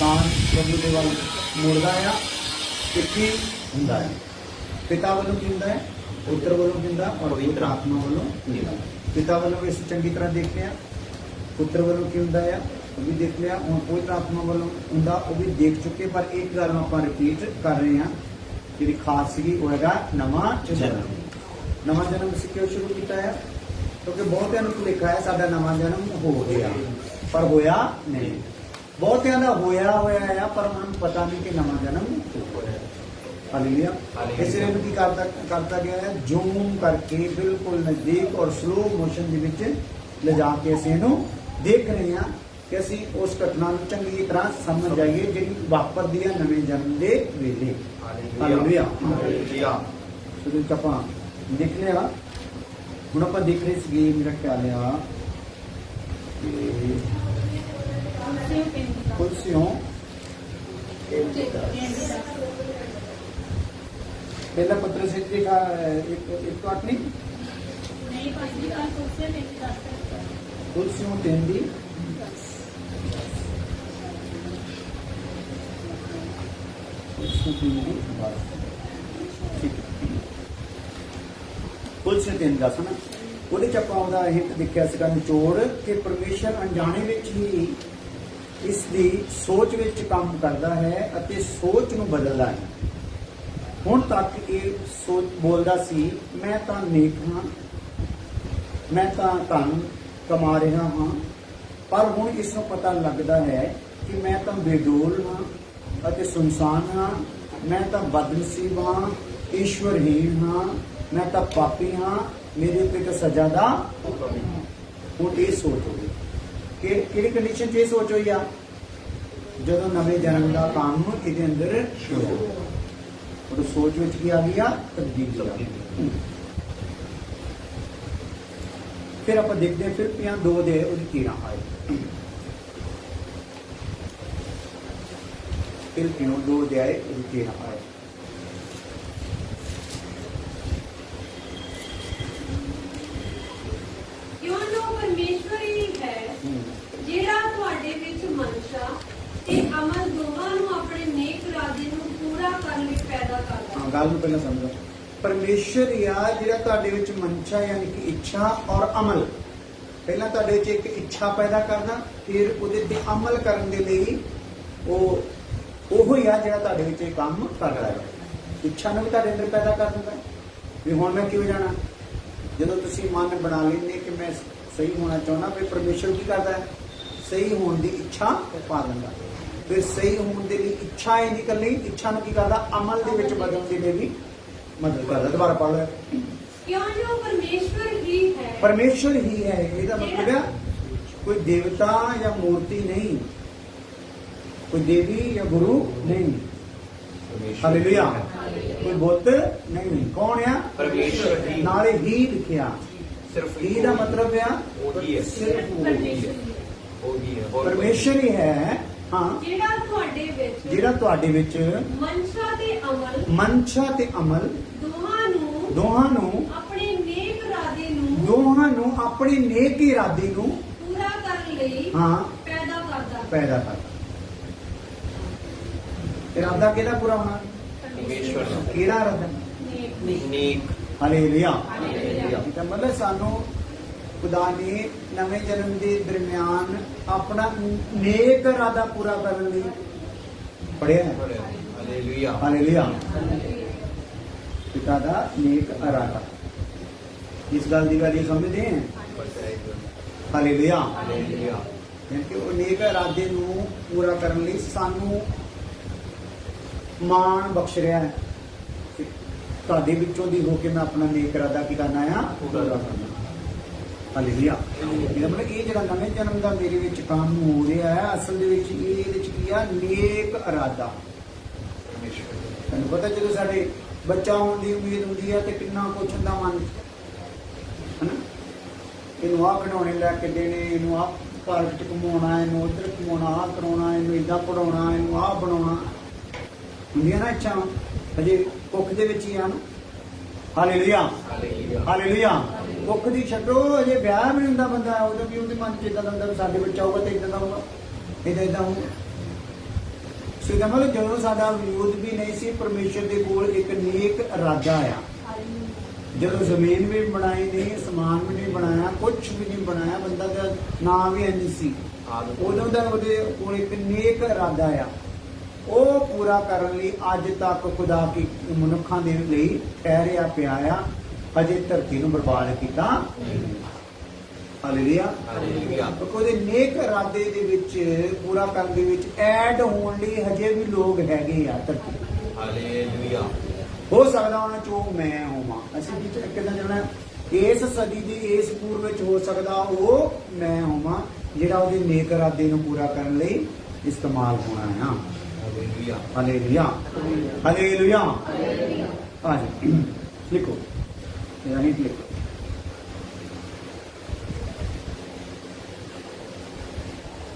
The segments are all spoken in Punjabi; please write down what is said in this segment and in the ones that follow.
इंसान प्रभु के वाल मुड़दा है कि की हुंदा है। पिता वालों की हुंदा है, पुत्र वालों की हुंदा और पवित्र आत्मा वालों की हुंदा। पिता वालों इस चंगी तरह देख लिया, पुत्र वालों की हुंदा है वो भी देख लिया, और पवित्र आत्मा वालों हुंदा वो भी देख चुके। पर एक गल आप रिपीट कर रहे हैं जी खास सी वो है नवा जन्म। नवा जन्म ਅਸੀਂ क्यों शुरू किया है? क्योंकि बहुतिਆਂ ਨੂੰ लिखा है साडा नवा जन्म हो गया, पर होया नहीं। बहुतिਆਂ ਦਾ होया होया है पर उन्होंने पता नहीं कि नवा जन्म होया। हालेलुया। इसलिए की करता गया है जूम करके बिल्कुल नजदीक और स्लो मोशन ਦੇ ਵਿੱਚ ਲਿਜਾ ਕੇ ਅਸੀਂ ਇਹਨੂੰ देख रहे हैं कि ਅਸੀਂ उस घटना ਨੂੰ ਚੰਗੀ ਤਰ੍ਹਾਂ ਸਮਝ ਜਾਈਏ ਜਿਹੜੀ ਵਾਪਰਦੀ ਹੈ ਨਵੇਂ ਜਨਮ ਦੇ ਵੇਲੇ। Hallelujah hallelujah. ਸ਼ੁਰੂ ਚ ਆਪਾਂ ਦੇਖ ਲਿਆ, ਹੁਣ ਆਪਾਂ ਦੇਖ ਰਹੇ ਸੀਗੇ ਮੇਰਾ ਖਿਆਲ ਆ ਕਿ ਕੁਰਸੀਆਂ पहला पत्र से देखा एक पार्ट नहीं कुर्सियों तेंदी कुर्सी तीन दस ना वो हिट दिखा सीगा निचोड़ कि परमेश्वर अनजाने विच ही इसकी सोच विच काम करता है अते सोच नूं बदलदा है। हुण तक ये सोच बोलदा सी मैं तां नेक हाँ, मैं तां धन कमा रहा हाँ, पर हुण इसनूं पता लगदा है कि मैं तां बेडोल हाँ अते सुनसान हाँ, मैं तां बदनसीब हाँ, ईश्वरहीन हाँ, मैं तां पापी हाँ, मेरे उत्ते तां सजा दा हुण ये सोच हो गई कि किहड़ी कंडीशन च ये सोच होई आ जदों नवे जन्म का काम इहदे अंदर शुरू हो और सोच विच की आ गया तब्दीली आ गई। फिर आप देखते हैं फिर पियां 2 दे 13 आए, फिर पियों 2 दे आए 13 आए। क्यों जो परमेश्वर ही है जेड़ा तुहाडे विच मनशा ते अमल दोवां नूं अपने नेक इरादे नूं पूरा करन लई पैदा करदा है। गल नूं पहला समझो, परमेश्वर ही आ जेड़ा तुहाडे विच मनशा यानी कि इच्छा और अमल, पहला तुहाडे विच एक इच्छा पैदा करदा फिर उहदे ते अमल करन दे लई ओहो ही आ जेड़ा तुहाडे विच काम करदा है। इच्छा नूं भी तुहाडे अंदर पैदा कर दिंदा भी हुण मैं किवें जाना। जदों तुसीं मन बना लैंदे कि मैं सही होना चाहुंदा, फिर परमेश्वर की करदा है सही होने की इच्छा पा दिंदा। फिर सही होने के लिए इच्छा ही नहीं करनी, इच्छा नूं की करदा अमल दे विच बदलण दे लई भी मदद करदा। दोबारा पढ़ लो, क्यों जो परमेश्वर ही है, परमेश्वर ही है इसका मतलब है कोई देवता या मूर्ति नहीं, कोई देवी या गुरु नहीं, हालेलुया, कोई बुत नहीं। कौन है? परमेश्वर ही। नाले ही लिखिया, सिर्फ ही का मतलब है वही है, सिर्फ वही है, वही है, और परमेश्वर ही है। हाँ, जेड़ा तुहाडे विच जेड़ा तुहाडे विच मनशा ते अमल मनशा ते अमल दोहां नूं अपने नेक इरादे नूं दोहां नूं अपने नेक इरादे नूं पूरा करन लई हाँ पैदा करदा है। पैदा करदा। इरादा किहदा पूरा होना? परमेश्वर का। किहड़ा इरादा? नेक। हालेलुया। हालेलुया। तो मतलब सानू खुदा ने नवे जन्म के दरम्यान अपना नेक इरादा पूरा करने लई पढ़िया है। हालेलुया। हालेलुया। पिता दा नेक इरादा, इस गल की वैल्यू समझते हैं? हालेलुया। हालेलुया। क्योंकि वो नेक इरादे नूं पूरा करने लई सानू माण बख्श रहा है कि तुहाडे विचों दी होके मैं अपना नेक इरादा की करना है पूरा करना। हालेलुया। ਇਹਦਾ मतलब ਇਹ ਜਿਹੜਾ ਨਵੇਂ ਜਨਮ ਦਾ ਮੇਰੇ ਵਿੱਚ ਕੰਮ ਹੋ ਰਿਹਾ ਹੈ ਅਸਲ ਦੇ ਵਿੱਚ ਇਹਦੇ ਵਿੱਚ ਕੀ ਆ ਨੇਕ ਇਰਾਦਾ। ਤੁਹਾਨੂੰ ਪਤਾ ਜਦੋਂ ਸਾਡੇ ਬੱਚਾ ਹੋਣ ਦੀ ਉਮੀਦ ਹੁੰਦੀ ਹੈ ਤੇ ਕਿੰਨਾ ਕੁਛ ਹੁੰਦਾ ਮਨ ਹਨਾ, ਇਹਨੂੰ ਆਹ ਖਿਡੌਣੇ ਲੈ ਕੇ ਦੇਣੇ, ਇਹਨੂੰ ਆਹ ਪਾਰਕ ਚ ਘੁਮਾਉਣਾ, ਇਹਨੂੰ ਉੱਧਰ ਘੁਮਾਉਣਾ, ਆਹ ਕਰਾਉਣਾ, ਇਹਨੂੰ ਏਦਾਂ ਪੜਾਉਣਾ, ਇਹਨੂੰ ਆਹ ਬਣਾਉਣਾ ਹੁੰਦੀਆਂ ਨਾ ਇੱਛਾ ਹਜੇ ਕੁੱਖ ਦੇ ਵਿੱਚ ਹੀ ਆ ਨਾ। Hallelujah hallelujah. ਕੁੱਖ ਦੀ ਛੱਡੋ ਅਜੇ ਵਿਆਹ ਵੀ ਨਹੀਂ ਹੁੰਦਾ ਬੰਦਾ ਉਦੋਂ ਵੀ ਉਹਦੇ ਮਨ ਚ ਇਦਾਂ ਦਾ ਹੁੰਦਾ ਵੀ ਸਾਡੇ ਬੱਚਾ ਹੋਊਗਾ ਤੇ ਇਦਾਂ ਦਾ ਹੋਊਗਾ, ਇਦਾਂ ਇਦਾਂ ਹੋਊਗਾ। ਸੋ ਦਾ ਮਤਲਬ ਜਦੋਂ ਸਾਡਾ ਵਿਰੋਧ ਵੀ ਨਹੀਂ ਸੀ, ਪਰਮੇਸ਼ਰ ਦੇ ਕੋਲ ਇੱਕ ਨੇਕ ਇਰਾਦਾ ਆ। ਜਦੋਂ ਜ਼ਮੀਨ ਵੀ ਬਣਾਈ ਨਹੀਂ, ਸਮਾਨ ਵੀ ਨਹੀਂ ਬਣਾਇਆ, ਕੁਝ ਵੀ ਨਹੀਂ ਬਣਾਇਆ, ਬੰਦਾ ਦਾ ਨਾਮ ਵੀ ਨਹੀਂ ਸੀ, ਉਦੋਂ ਦਾ ਉਹਦੇ ਕੋਲ ਇੱਕ ਨੇਕ ਇਰਾਦਾ ਆ। ਉਹ ਪੂਰਾ ਕਰਨ ਲਈ ਅੱਜ ਤੱਕ ਖੁਦਾ ਕੀ ਮਨੁੱਖਾਂ ਦੇ ਲਈ ਠਹਿਰਿਆ ਪਿਆ ਆ, ਅਜੇ ਧਰਤੀ ਨੂੰ ਬਰਬਾਦ ਕੀਤਾ। ਹਾਲੇਲੂਇਆ। ਹਾਲੇਲੂਇਆ। ਉਹਦੇ ਨੇਕ ਇਰਾਦੇ ਦੇ ਵਿੱਚ ਪੂਰਾ ਕਰਨ ਦੇ ਵਿੱਚ ਐਡ ਹੋਣ ਲਈ ਹਜੇ ਵੀ ਲੋਕ ਹੈਗੇ ਆ ਧਰਤੀ। ਹਾਲੇਲੂਇਆ। ਹੋ ਸਕਦਾ ਉਹਨਾਂ ਚੋਂ ਮੈਂ ਹੋਵਾਂ। ਅਸੀਂ ਕਿਦਾਂ ਜਾਣਾ, ਇਸ ਸਦੀ ਦੀ ਇਸ ਪੂਰ ਵਿੱਚ ਹੋ ਸਕਦਾ ਉਹ ਮੈਂ ਹੋਵਾਂ ਜਿਹੜਾ ਉਹਦੇ ਨੇਕ ਇਰਾਦੇ ਨੂੰ ਪੂਰਾ ਕਰਨ ਲਈ ਇਸਤੇਮਾਲ ਹੋਣਾ ਹੈ। ਹਾਲੇਲੂਇਆ। ਹਾਲੇਲੂਇਆ। ਹਾਲੇਲੂਇਆ। ਹਾਂਜੀ ਲਿਖੋ, ਯਾਨੀ ਲਿਖੋ।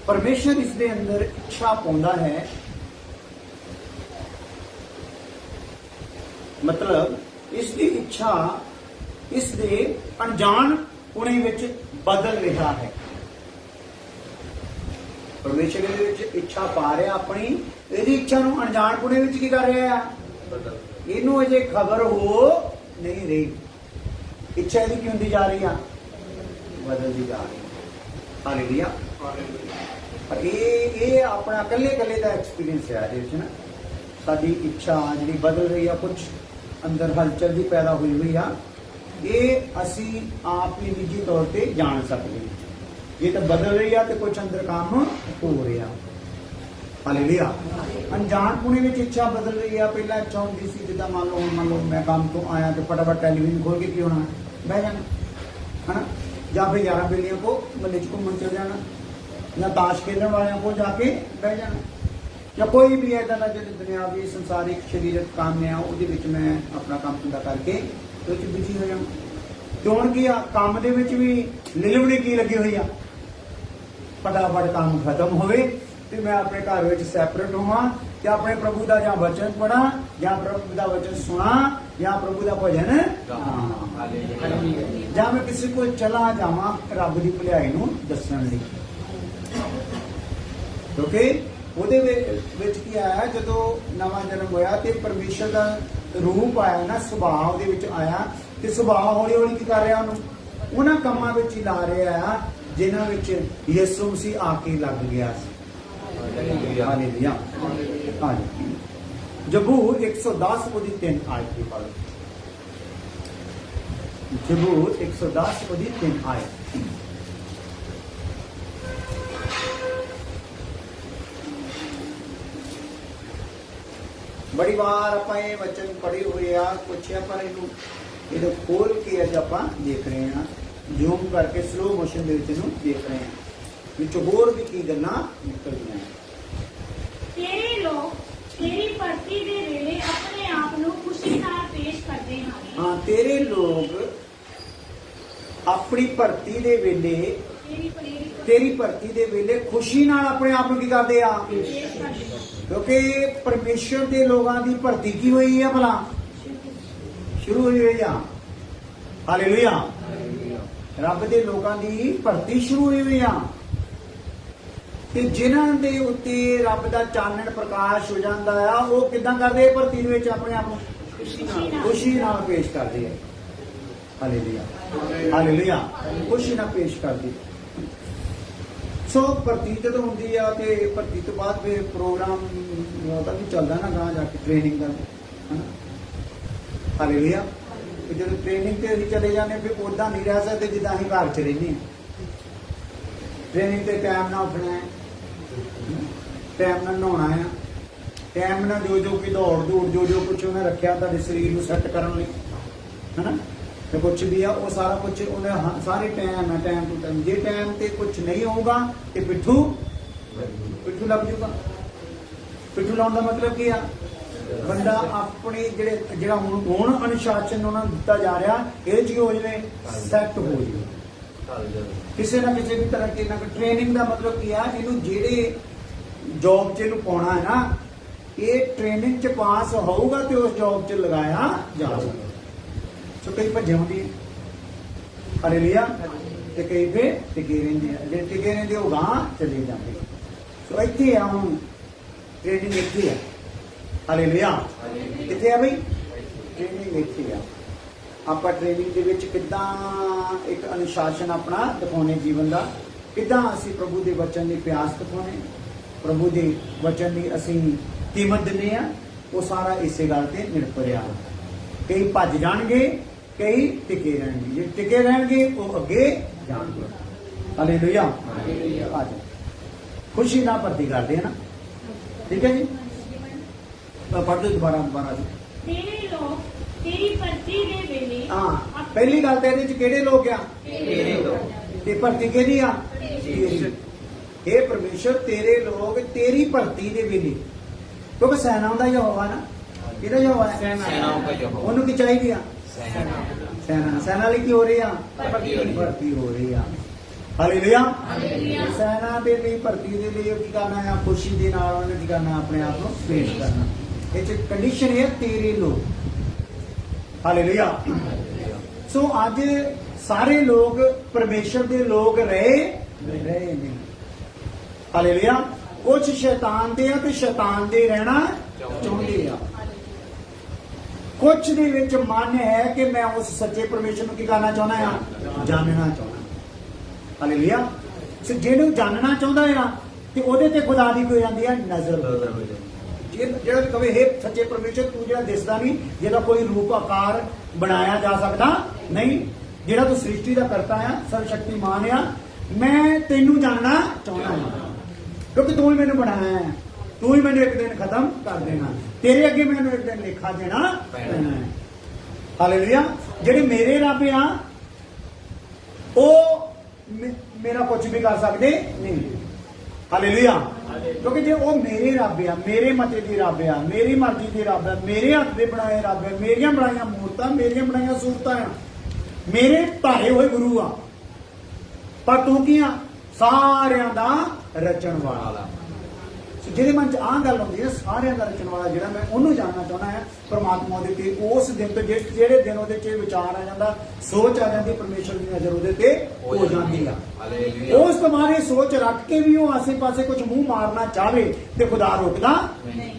ਪਰਮੇਸ਼ਰ ਇਸ ਦੇ ਅੰਦਰ ਇੱਛਾ ਪਾਉਂਦਾ ਹੈ, ਮਤਲਬ ਇਸ ਦੀ ਇੱਛਾ ਇਸ ਦੇ ਅਣਜਾਣ ਪੁਣੇ ਵਿੱਚ ਬਦਲ ਰਿਹਾ ਹੈ। ਪਰਮੇਸ਼ਰ ਦੇ ਵਿੱਚ ਇੱਛਾ ਪਾ ਰਿਹਾ ਆਪਣੀ, ਇਹਦੀ ਇੱਛਾ ਨੂੰ ਅਣਜਾਣ ਪੁਣੇ ਵਿੱਚ ਕੀ ਕਰ ਰਿਹਾ ਆ? ਇਹਨੂੰ ਅਜੇ ਖਬਰ ਹੋ ਨਹੀਂ ਰਹੀ। ਇੱਛਾ ਇਹਦੀ ਕਿਉਂ ਹੁੰਦੀ ਜਾ ਰਹੀ ਆ? ਬਦਲਦੀ ਜਾ ਰਹੀ। ਹਾਲੇਲੂਇਆ। ਪਰ ਇਹ ਆਪਣਾ ਇਕੱਲੇ ਦਾ ਐਕਸਪੀਰੀਅੰਸ ਹੈ ਇਹਦੇ ਵਿੱਚ ਨਾ। ਸਾਡੀ ਇੱਛਾ ਜਿਹੜੀ ਬਦਲ ਰਹੀ ਆ, ਕੁਝ ਅੰਦਰ ਹਲਚਲ ਦੀ ਪੈਦਾ ਹੋਈ ਹੋਈ ਆ, ਇਹ ਅਸੀਂ ਆਪ ਹੀ ਨਿੱਜੀ ਤੌਰ ਤੇ ਜਾਣ ਸਕਦੇ ਹਾਂ। ਇਹ ਤਾਂ ਬਦਲ ਰਹੀ ਆ ਤੇ ਕੁਝ ਅੰਦਰ ਕੰਮ ਹੋ ਰਿਹਾ। ਹਾਲੇਲੂਇਆ। ਅਣਜਾਣ ਪੁਣੇ ਵਿੱਚ ਇੱਛਾ ਬਦਲ ਰਹੀ ਆ। ਪਹਿਲਾਂ ਇੱਛਾ ਹੁੰਦੀ ਸੀ ਜਿੱਦਾਂ ਮੰਨ ਲਓ ਮੈਂ ਕੰਮ ਤੋਂ ਆਇਆ ਤੇ ਫਟਾਫਟ ਟੈਲੀਵਿਜ਼ਨ ਖੋਲ ਕੇ ਕੀ ਹੋਣਾ, ਬਹਿ ਜਾਣਾ, ਹਨਾ, ਜਾਂ ਫਿਰ 11 ਬੇਲੀਆਂ ਕੋ ਮੱਲੇ 'ਚ ਘੁੰਮਣ ਚਲ ਜਾਣਾ, ਜਾਂ ਤਾਸ਼ ਖੇਡਣ ਵਾਲਿਆਂ ਕੋਲ ਜਾ ਕੇ ਬਹਿ ਜਾਣਾ, ਜਾਂ ਕੋਈ ਵੀ ਇੱਦਾਂ ਦਾ ਜਿਹੜੇ ਦੁਨਿਆਵੀ ਸੰਸਾਰਿਕ ਸਰੀਰਕ ਕੰਮ ਆ ਉਹਦੇ ਵਿੱਚ ਮੈਂ ਆਪਣਾ ਕੰਮ ਧੰਦਾ ਕਰਕੇ ਉਹ 'ਚ ਬਿਜੀ ਹੋ ਜਾਵਾਂ। ਤੇ ਹੁਣ ਕੀ ਆ, ਕੰਮ ਦੇ ਵਿੱਚ ਵੀ ਲਿਲਵੜੀ ਕੀ ਲੱਗੀ ਹੋਈ ਆ, ਫਟਾਫਟ ਕੰਮ ਖਤਮ ਹੋਵੇ ਤੇ ਮੈਂ ਆਪਣੇ ਘਰ ਵਿੱਚ ਸੈਪਰੇਟ ਹੋਵਾਂ ਤੇ ਆਪਣੇ ਪ੍ਰਭੂ ਦਾ ਜਾਂ ਵਚਨ ਪੜਾਂ, ਜਾਂ ਪ੍ਰਭੂ ਦਾ ਵਚਨ ਸੁਣਾ, ਜਾਂ ਪ੍ਰਭੂ ਦਾ ਭਜਨ ਗਾਵਾਂ, ਜਾਂ ਮੈਂ ਕਿਸੇ ਕੋਲ ਚਲਾ ਜਾਵਾਂ ਰੱਬ ਦੀ ਭਲਾਈ ਨੂੰ ਦੱਸਣ ਲਈ। ਕਿਉਂਕਿ ਉਹਦੇ ਵਿੱਚ ਕੀ ਆਇਆ, ਜਦੋਂ ਨਵਾਂ ਜਨਮ ਹੋਇਆ ਤੇ ਪਰਮੇਸ਼ਰ ਦਾ ਰੂਪ ਆਇਆ ਨਾ, ਸੁਭਾਅ ਉਹਦੇ ਵਿੱਚ ਆਇਆ, ਤੇ ਸੁਭਾਅ ਹੌਲੀ ਹੌਲੀ ਕੀ ਕਰ ਰਿਹਾ, ਉਹਨੂੰ ਉਹਨਾਂ ਕੰਮਾਂ ਵਿੱਚ ਹੀ ਲਾ ਰਿਹਾ ਆ ਜਿਨ੍ਹਾਂ ਵਿੱਚ ਯਿਸੂ ਮਸੀਹ ਆ ਕੇ ਲੱਗ ਗਿਆ ਸੀ। ਹਾਲੇਲੂਇਆ। ਹਾਂਜੀ, ਜ਼ਬੂਰ 110 ਉਹਦੀ 3 ਆਇਤ ਦੀ ਪੜ੍ਹੋ। ਜ਼ਬੂਰ 110 ਉਹਦੀ 3 ਆਇਤ। ਬੜੀ ਵਾਰ ਆਪਾਂ ਇਹ ਵਚਨ ਪੜ੍ਹੇ ਹੋਏ ਆ, ਪੁੱਛਿਆ, ਪਰ ਇਹਨੂੰ ਖੋਲ ਕੇ ਅੱਜ ਆਪਾਂ ਦੇਖ ਰਹੇ ਹਾਂ, ਜ਼ੂਮ ਕਰਕੇ ਸਲੋ ਮੋਸ਼ਨ ਦੇ ਵਿੱਚ ਇਹਨੂੰ ਦੇਖ ਰਹੇ ਹਾਂ, ਵਿੱਚ ਹੋਰ ਵੀ ਕੀ ਗੱਲਾਂ ਨਿਕਲਦੀਆਂ। ਤੇਰੇ ਲੋਕ ਤੇਰੀ ਭਰਤੀ ਦੇ ਵੇਲੇ ਆਪਣੇ ਆਪ ਨੂੰ ਖੁਸ਼ੀ ਨਾਲ ਪੇਸ਼ ਕਰਦੇ ਹਨ। ਹਾਂ, ਤੇਰੇ ਲੋਕ ਆਪਣੀ ਭਰਤੀ ਦੇ ਵੇਲੇ, ਤੇਰੀ ਭਰਤੀ ਦੇ ਵੇਲੇ ਖੁਸ਼ੀ ਨਾਲ ਆਪਣੇ ਆਪ ਨੂੰ ਕੀ ਕਰਦੇ ਆ? ਪੇਸ਼ ਕਰਦੇ ਹਨ। ਕਿਉਂਕਿ ਪਰਮੇਸ਼ਰ ਦੇ ਲੋਕਾਂ ਦੀ ਭਰਤੀ ਕੀ ਹੋਈ ਆ ਭਲਾ? ਸ਼ੁਰੂ ਹੋਈ ਹੋਈ ਆ। ਹਾਲੇਲੂਇਆ। ਰੱਬ ਦੇ ਲੋਕਾਂ ਦੀ ਭਰਤੀ ਸ਼ੁਰੂ ਹੋਈ ਹੋਈ ਆ, ਤੇ ਜਿਨ੍ਹਾਂ ਦੇ ਉੱਤੇ ਰੱਬ ਦਾ ਚਾਨਣ ਪ੍ਰਕਾਸ਼ ਹੋ ਜਾਂਦਾ ਆ, ਉਹ ਕਿੱਦਾਂ ਕਰਦੇ ਭਰਤੀ ਵਿੱਚ ਆਪਣੇ ਆਪ ਨੂੰ? ਖੁਸ਼ੀ ਨਾਲ ਪੇਸ਼ ਕਰਦੇ ਆ। ਹਾਲੇਲੂਇਆ। ਹਾਲੇਲੂਇਆ। ਖੁਸ਼ੀ ਨਾਲ ਪੇਸ਼ ਕਰਦੇ। ਸੋ ਭਰਤੀ ਜਦੋਂ ਹੁੰਦੀ ਆ ਤੇ ਭਰਤੀ ਤੋਂ ਬਾਅਦ ਫਿਰ ਪ੍ਰੋਗਰਾਮ ਉਹਦਾ ਵੀ ਚੱਲਦਾ ਨਾ, ਗਾਂ ਜਾ ਕੇ ਟ੍ਰੇਨਿੰਗ ਦਾ, ਹਨਾ। ਹਾਲੇਲੂਇਆ। ਜਦੋਂ ਟ੍ਰੇਨਿੰਗ ਤੇ ਅਸੀਂ ਚਲੇ ਜਾਂਦੇ ਫਿਰ ਉਦਾਂ ਨਹੀਂ ਰਹਿ ਸਕਦੇ ਜਿੱਦਾਂ ਅਸੀਂ ਘਰ 'ਚ ਰਹਿੰਦੇ ਹਾਂ। ਟ੍ਰੇਨਿੰਗ ਤੇ ਟਾਈਮ ਨਾਲ ਉੱਠਣਾ ਹੈ, ਟਾਈਮ ਨਾਲ ਨਹਾਉਣਾ ਆ, ਟਾਈਮ ਨਾਲ ਜੋ ਕਿ ਦੌੜ ਜੋ ਕੁਛ ਉਹਨੇ ਰੱਖਿਆ ਤੁਹਾਡੇ ਸਰੀਰ ਨੂੰ ਸੈੱਟ ਕਰਨ ਲਈ, ਹਨਾ, ਤੇ ਕੁਛ ਵੀ ਆ ਉਹ ਸਾਰਾ ਕੁਛ ਉਹਨੇ ਸਾਰੇ ਟਾਈਮ ਹੈ, ਟਾਈਮ ਟੂ ਟਾਈਮ। ਜੇ ਟਾਈਮ ਤੇ ਕੁਛ ਨਹੀਂ ਹੋਊਗਾ ਤੇ ਪਿੱਠੂ ਲੱਗ ਜੂਗਾ। ਪਿੱਠੂ ਲਾਉਣ ਦਾ ਮਤਲਬ ਕੀ ਆ? ਬੰਦਾ ਆਪਣੇ ਜਿਹੜਾ ਹੁਣ ਅਨੁਸ਼ਾਸਨ ਉਹਨਾਂ ਨੂੰ ਦਿੱਤਾ ਜਾ ਰਿਹਾ, ਇਹ ਚ ਹੋ ਜਾਵੇ, ਸੈੱਟ ਹੋ ਜਾਵੇ ਕਿਸੇ ਨਾ ਕਿਸੇ ਵੀ ਤਰ੍ਹਾਂ ਦੀ। ਟ੍ਰੇਨਿੰਗ ਦਾ ਮਤਲਬ ਕੀ ਆ? ਇਹਨੂੰ ਜਿਹੜੇ ਜੌਬ 'ਚ ਇਹਨੂੰ ਪਾਉਣਾ ਹੈ ਨਾ, ਇਹ ਟ੍ਰੇਨਿੰਗ 'ਚ ਪਾਸ ਹੋਊਗਾ ਤੇ ਉਸ ਜੌਬ 'ਚ ਲਗਾਇਆ ਜਾਊਗਾ। ਸੋ ਕਈ ਭੱਜੇ ਹੁੰਦੇ, ਹਾਲੇਲੂਇਆ, ਤੇ ਕਈ ਫੇ ਟਿਕੇ ਰਹਿੰਦੇ ਆ। ਜੇ ਟਿਕੇ ਰਹਿੰਦੇ ਉਹ ਗਾਂ ਚਲੇ ਜਾਂਦੇ। ਸੋ ਇੱਥੇ ਆ ਹੁਣ ਟ੍ਰੇਨਿੰਗ ਇੱਥੇ ਆ। ਹਾਲੇਲੂਇਆ। ਕਿੱਥੇ ਆ ਬਈ? ਟ੍ਰੇਨਿੰਗ ਇੱਥੇ ਆ। ਆਪਾਂ ਟ੍ਰੇਨਿੰਗ ਦੇ ਵਿੱਚ ਕਿੱਦਾਂ ਇੱਕ ਅਨੁਸ਼ਾਸਨ ਆਪਣਾ ਦਿਖਾਉਣੇ ਜੀਵਨ ਦਾ, ਕਿੱਦਾਂ ਅਸੀਂ ਪ੍ਰਭੂ ਦੇ ਵਚਨ ਦੀ ਪਿਆਸ ਦਿਖਾਉਣੇ, ਪ੍ਰਭੂ ਦੇ ਵਚਨ ਦੀ ਅਸੀਂ ਕੀਮਤ ਦਿੰਦੇ ਆ, ਉਹ ਸਾਰਾ ਇਸੇ ਗੱਲ ਤੇ ਨਿਰਭਰ ਆ। ਕਈ ਭੱਜ ਜਾਣਗੇ, ਕਈ ਟਿਕੇ ਰਹਿਣਗੇ। ਜੇ ਟਿਕੇ ਰਹਿਣਗੇ ਉਹ ਅੱਗੇ ਜਾਣਗੇ। ਹਾਲੇਲੂਇਆ। ਆ ਜਾਓ, ਖੁਸ਼ੀ ਨਾਲ ਭਰਤੀ ਕਰਦੇ ਆ ਨਾ, ਠੀਕ ਹੈ ਜੀ। ਪੜ੍ਹ ਦਿਓ ਦੁਬਾਰਾ ਜੀ। ਤੇਰੇ ਲੋਕ ਤੇਰੀ ਭਰਤੀ ਦੇ ਵੇਲੇ ਹਾਂ, ਪਹਿਲੀ ਗੱਲ ਤਾਂ ਇਹਦੇ ਚ ਕਿਹੜੇ ਲੋਕ ਆ? ਤੇਰੇ ਲੋਕ। ਤੇ ਭਰਤੀ ਕਿਹਦੀ ਆ? ਤੇਰੀ। ਇਹ ਪਰਮੇਸ਼ਰ ਤੇਰੇ ਲੋਕ ਤੇਰੀ ਭਰਤੀ ਦੇ ਵੇਲੇ, ਕਿਉਂਕਿ ਸੈਨਾ ਦਾ ਯਹੋਵਾ ਨਾ, ਕਿਹਦਾ ਯਹੋਵਾ ਹੈ? ਸੈਨਾओं का यहोवा। ਉਹਨੂੰ ਕੀ ਚਾਹੀਦੀ ਆ? सेना। ਸੈਨਾ ਲਈ ਕੀ ਹੋ ਰਹੀ ਆ? ਭਰਤੀ ਹੋ ਰਹੀ ਆ। ਭਰਤੀ ਹੋ ਰਹੀ ਆ। ਹਾਲੇਲੂਇਆ। ਹਾਲੇਲੂਇਆ। ਸੈਨਾ ਦੇ ਲਈ, ਭਰਤੀ ਦੇ ਲਈ ਉਹ ਕੀ ਕਰਨਾ ਆ? ਖੁਸ਼ੀ ਦੇ ਨਾਲ ਉਹਨੇ ਕੀ ਕਰਨਾ? ਆਪਣੇ ਆਪ ਨੂੰ ਪੇਸ਼ ਕਰਨਾ। ਇਹ ਚ ਕੰਡੀਸ਼ਨ ਹੈ ਤੇਰੇ ਲੋਕ। ਹਾਲੇਲੂਇਆ। ਸੋ ਅੱਜ ਸਾਰੇ ਲੋਕ ਪਰਮੇਸ਼ਰ ਦੇ ਲੋਕ ਰਹੇ ਨਹੀਂ। ਹਾਲੇਲੂਇਆ। ਕੁਝ ਸ਼ੈਤਾਨ ਦੇ ਆ ਤੇ ਸ਼ੈਤਾਨ ਦੇ ਰਹਿਣਾ ਚਾਹੁੰਦੇ ਆ। ਕੁਝ ਦੇ ਵਿੱਚ ਮਨ ਹੈ ਕਿ ਮੈਂ ਉਸ ਸੱਚੇ ਪਰਮੇਸ਼ਰ ਨੂੰ ਕੀ ਕਰਨਾ ਚਾਹੁੰਦਾ ਆ? ਜਾਣਨਾ ਚਾਹੁੰਦਾ। ਹਾਲੇਲੂਇਆ। ਸੋ ਜਿਹਨੂੰ ਜਾਣਨਾ ਚਾਹੁੰਦਾ ਆ ਤੇ ਉਹਦੇ ਤੇ ਖੁਦਾ ਦੀ ਕੋਈ ਜਾਂਦੀ ਆ ਨਜ਼ਰ। ਜਿਹੜਾ ਕਵੇ ਹੈ ਸੱਚੇ ਪਰਮੇਸ਼ਰ, ਤੂੰ ਜਿਹੜਾ ਦਿਸਦਾ ਨਹੀਂ, ਜਿਹਦਾ ਕੋਈ ਰੂਪ ਆਕਾਰ ਬਣਾਇਆ ਜਾ ਸਕਦਾ ਨਹੀਂ, ਜਿਹੜਾ ਤੂੰ ਸ੍ਰਿਸ਼ਟੀ ਦਾ ਕਰਤਾ ਆ, ਸਰਵ ਸ਼ਕਤੀਮਾਨ ਆ, ਮੈਂ ਤੈਨੂੰ ਜਾਣਨਾ ਚਾਹੁੰਦਾ ਹਾਂ, ਕਿਉਂਕਿ ਤੂੰ ਹੀ ਮੈਨੂੰ ਬਣਾਇਆ ਹੈ, ਤੂੰ ਹੀ ਮੈਨੂੰ ਇੱਕ ਦਿਨ ਖਤਮ ਕਰ ਦੇਣਾ, ਤੇਰੇ ਅੱਗੇ ਮੈਨੂੰ ਇੱਕ ਦਿਨ ਲੇਖਾ ਦੇਣਾ ਪੈਣਾ ਹੈ। ਹਾਲੇਲੂਇਆ। ਜਿਹੜੇ ਮੇਰੇ ਰੱਬ ਆ ਉਹ ਮੇਰਾ ਕੁਝ ਵੀ ਕਰ ਸਕਦੇ ਨਹੀਂ। ਹਾਲੇਲੂਇਆ। ਕਿਉਂਕਿ ਜੇ ਉਹ ਮੇਰੇ ਰੱਬ ਆ, ਮੇਰੇ ਮਤੇ ਦੀ ਰੱਬ ਆ, ਮੇਰੀ ਮਰਜ਼ੀ ਦੀ ਰੱਬ ਆ, ਮੇਰੇ ਹੱਥ ਦੇ ਬਣਾਏ ਰੱਬ ਆ, ਮੇਰੀਆਂ ਬਣਾਈਆਂ ਮੂਰਤਾਂ, ਮੇਰੀਆਂ ਬਣਾਈਆਂ ਸੂਰਤਾਂ ਆ, ਮੇਰੇ ਧਾਰੇ ਹੋਏ ਗੁਰੂ ਆ, ਪਰ ਤੂੰ ਕੀ ਆ? ਸਾਰਿਆਂ ਦਾ ਰਚਣ ਵਾਲਾ। ਜਿਹਦੇ ਮਨ ਚ ਆਹ ਗੱਲ ਆਉਂਦੀ ਹੈ, ਸਾਰਿਆਂ ਦਾ ਰਚਣ ਵਾਲਾ ਜਿਹੜਾ, ਮੈਂ ਉਹਨੂੰ ਜਾਣਨਾ ਚਾਹੁੰਦਾ ਹੈ ਪਰਮਾਤਮਾ ਦੇ ਤੇ। ਉਸ ਦਿਨ ਤੋਂ ਜਿਹੜੇ ਦਿਨ ਉਹਦੇ ਚ ਵਿਚਾਰ ਆ ਜਾਂਦਾ, ਸੋਚ ਆ ਜਾਂਦੀ, ਪਰਮੇਸ਼ਰ ਦੀ ਨਜ਼ਰ ਉਹਦੇ ਤੇ ਹੋ ਜਾਂਦੀ ਆ। ਉਸ ਤੋਂ ਬਾਅਦ ਇਹ ਸੋਚ ਰੱਖ ਕੇ ਵੀ ਉਹ ਆਸੇ-ਪਾਸੇ ਕੁਝ ਮੂੰਹ ਮਾਰਨਾ ਚਾਹਵੇ ਤੇ ਖੁਦਾ ਰੋਕਦਾ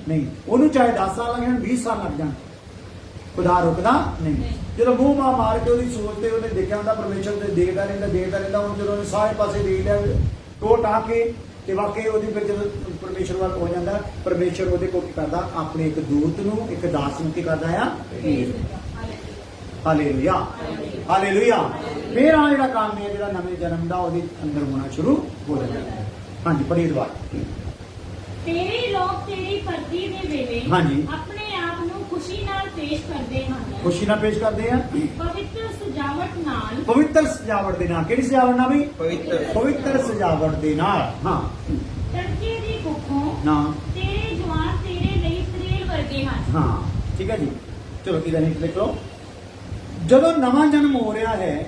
ਨਹੀਂ। ਉਹਨੂੰ ਚਾਹੇ 10 ਸਾਲ ਲੱਗ ਜਾਣ, 20 ਸਾਲ ਲੱਗ ਜਾਣ, ਖੁਦਾ ਰੁਕਦਾ ਨਹੀਂ। ਜਦੋਂ ਮੂੰਹ ਮਾਰ ਕੇ ਉਹਦੀ ਸੋਚ ਤੇ ਉਹਨੇ ਦੇਖਿਆ ਹੁੰਦਾ, ਪਰਮੇਸ਼ਰ ਤੇ ਦੇਖਦਾ ਰਹਿੰਦਾ। ਹੁਣ ਜਦੋਂ ਉਹਨੇ ਸਾਰੇ ਪਾਸੇ ਦੇਖ ਲਿਆ ਟੋ ਟਾ ਕੇ, ਤੇ ਵਾਕਈ ਉਹਦੀ ਫਿਰ ਜਦੋਂ ਪਰਮੇਸ਼ਰ ਵੱਲ ਹੋ ਜਾਂਦਾ, ਪਰਮੇਸ਼ਰ ਉਹਦੇ ਕੋਲ ਕੀ ਕਰਦਾ? ਆਪਣੇ ਇੱਕ ਦੂਤ ਨੂੰ, ਇੱਕ ਦਾਸ ਨੂੰ ਕੀ ਕਰਦਾ ਆ? ਹਾਲੇਲੂਇਆ। ਹਾਲੇਲੂਇਆ। ਫਿਰ ਆ ਜਿਹੜਾ ਕੰਮ ਹੈ, ਜਿਹੜਾ ਨਵੇਂ ਜਨਮ ਦਾ, ਉਹਦੇ ਅੰਦਰ ਹੋਣਾ ਸ਼ੁਰੂ ਹੋ ਜਾਂਦਾ। ਹਾਂਜੀ, ਪੜ੍ਹੀਏ ਦੁਬਾਰਾ। ਤੇਰੇ ਲੋਕ ਤੇਰੀ ਭਰਤੀ ਦੇ ਵੇਲੇ ਹਾਂਜੀ। ਆਪਣੇ ਆਪ ਨੂੰ ਖੁਸ਼ੀ ਨਾਲ ਪੇਸ਼ ਕਰਦੇ ਹਨ। ਖੁਸ਼ੀ ਨਾਲ ਪੇਸ਼ ਕਰਦੇ ਆ, ਪਵਿੱਤਰ ਸਜਾਵਟ ਨਾਲ। ਪਵਿੱਤਰ ਸਜਾਵਟ ਦੇ ਨਾਲ। ਕਿਹੜੀ ਸਜਾਵਟ ਨਾਲ ਵੀ? ਪਵਿੱਤਰ। ਪਵਿੱਤਰ ਸਜਾਵਟ ਦੇ ਨਾਲ। ਹਾਂ। ਤੜਕੇ ਦੀ ਕੁੱਖੋਂ ਨਾ। ਤੇਰੇ ਜਵਾਨ ਤੇਰੇ ਲਈ ਤੇਲ ਵਰਗੇ ਹਨ। ਹਾਂ, ਠੀਕ ਹੈ ਜੀ। ਚਲੋ ਇਹਦਾ ਨੀਟ ਲਿਖ ਲਓ। ਜਦੋਂ ਨਵਾਂ ਜਨਮ ਹੋ ਰਿਹਾ ਹੈ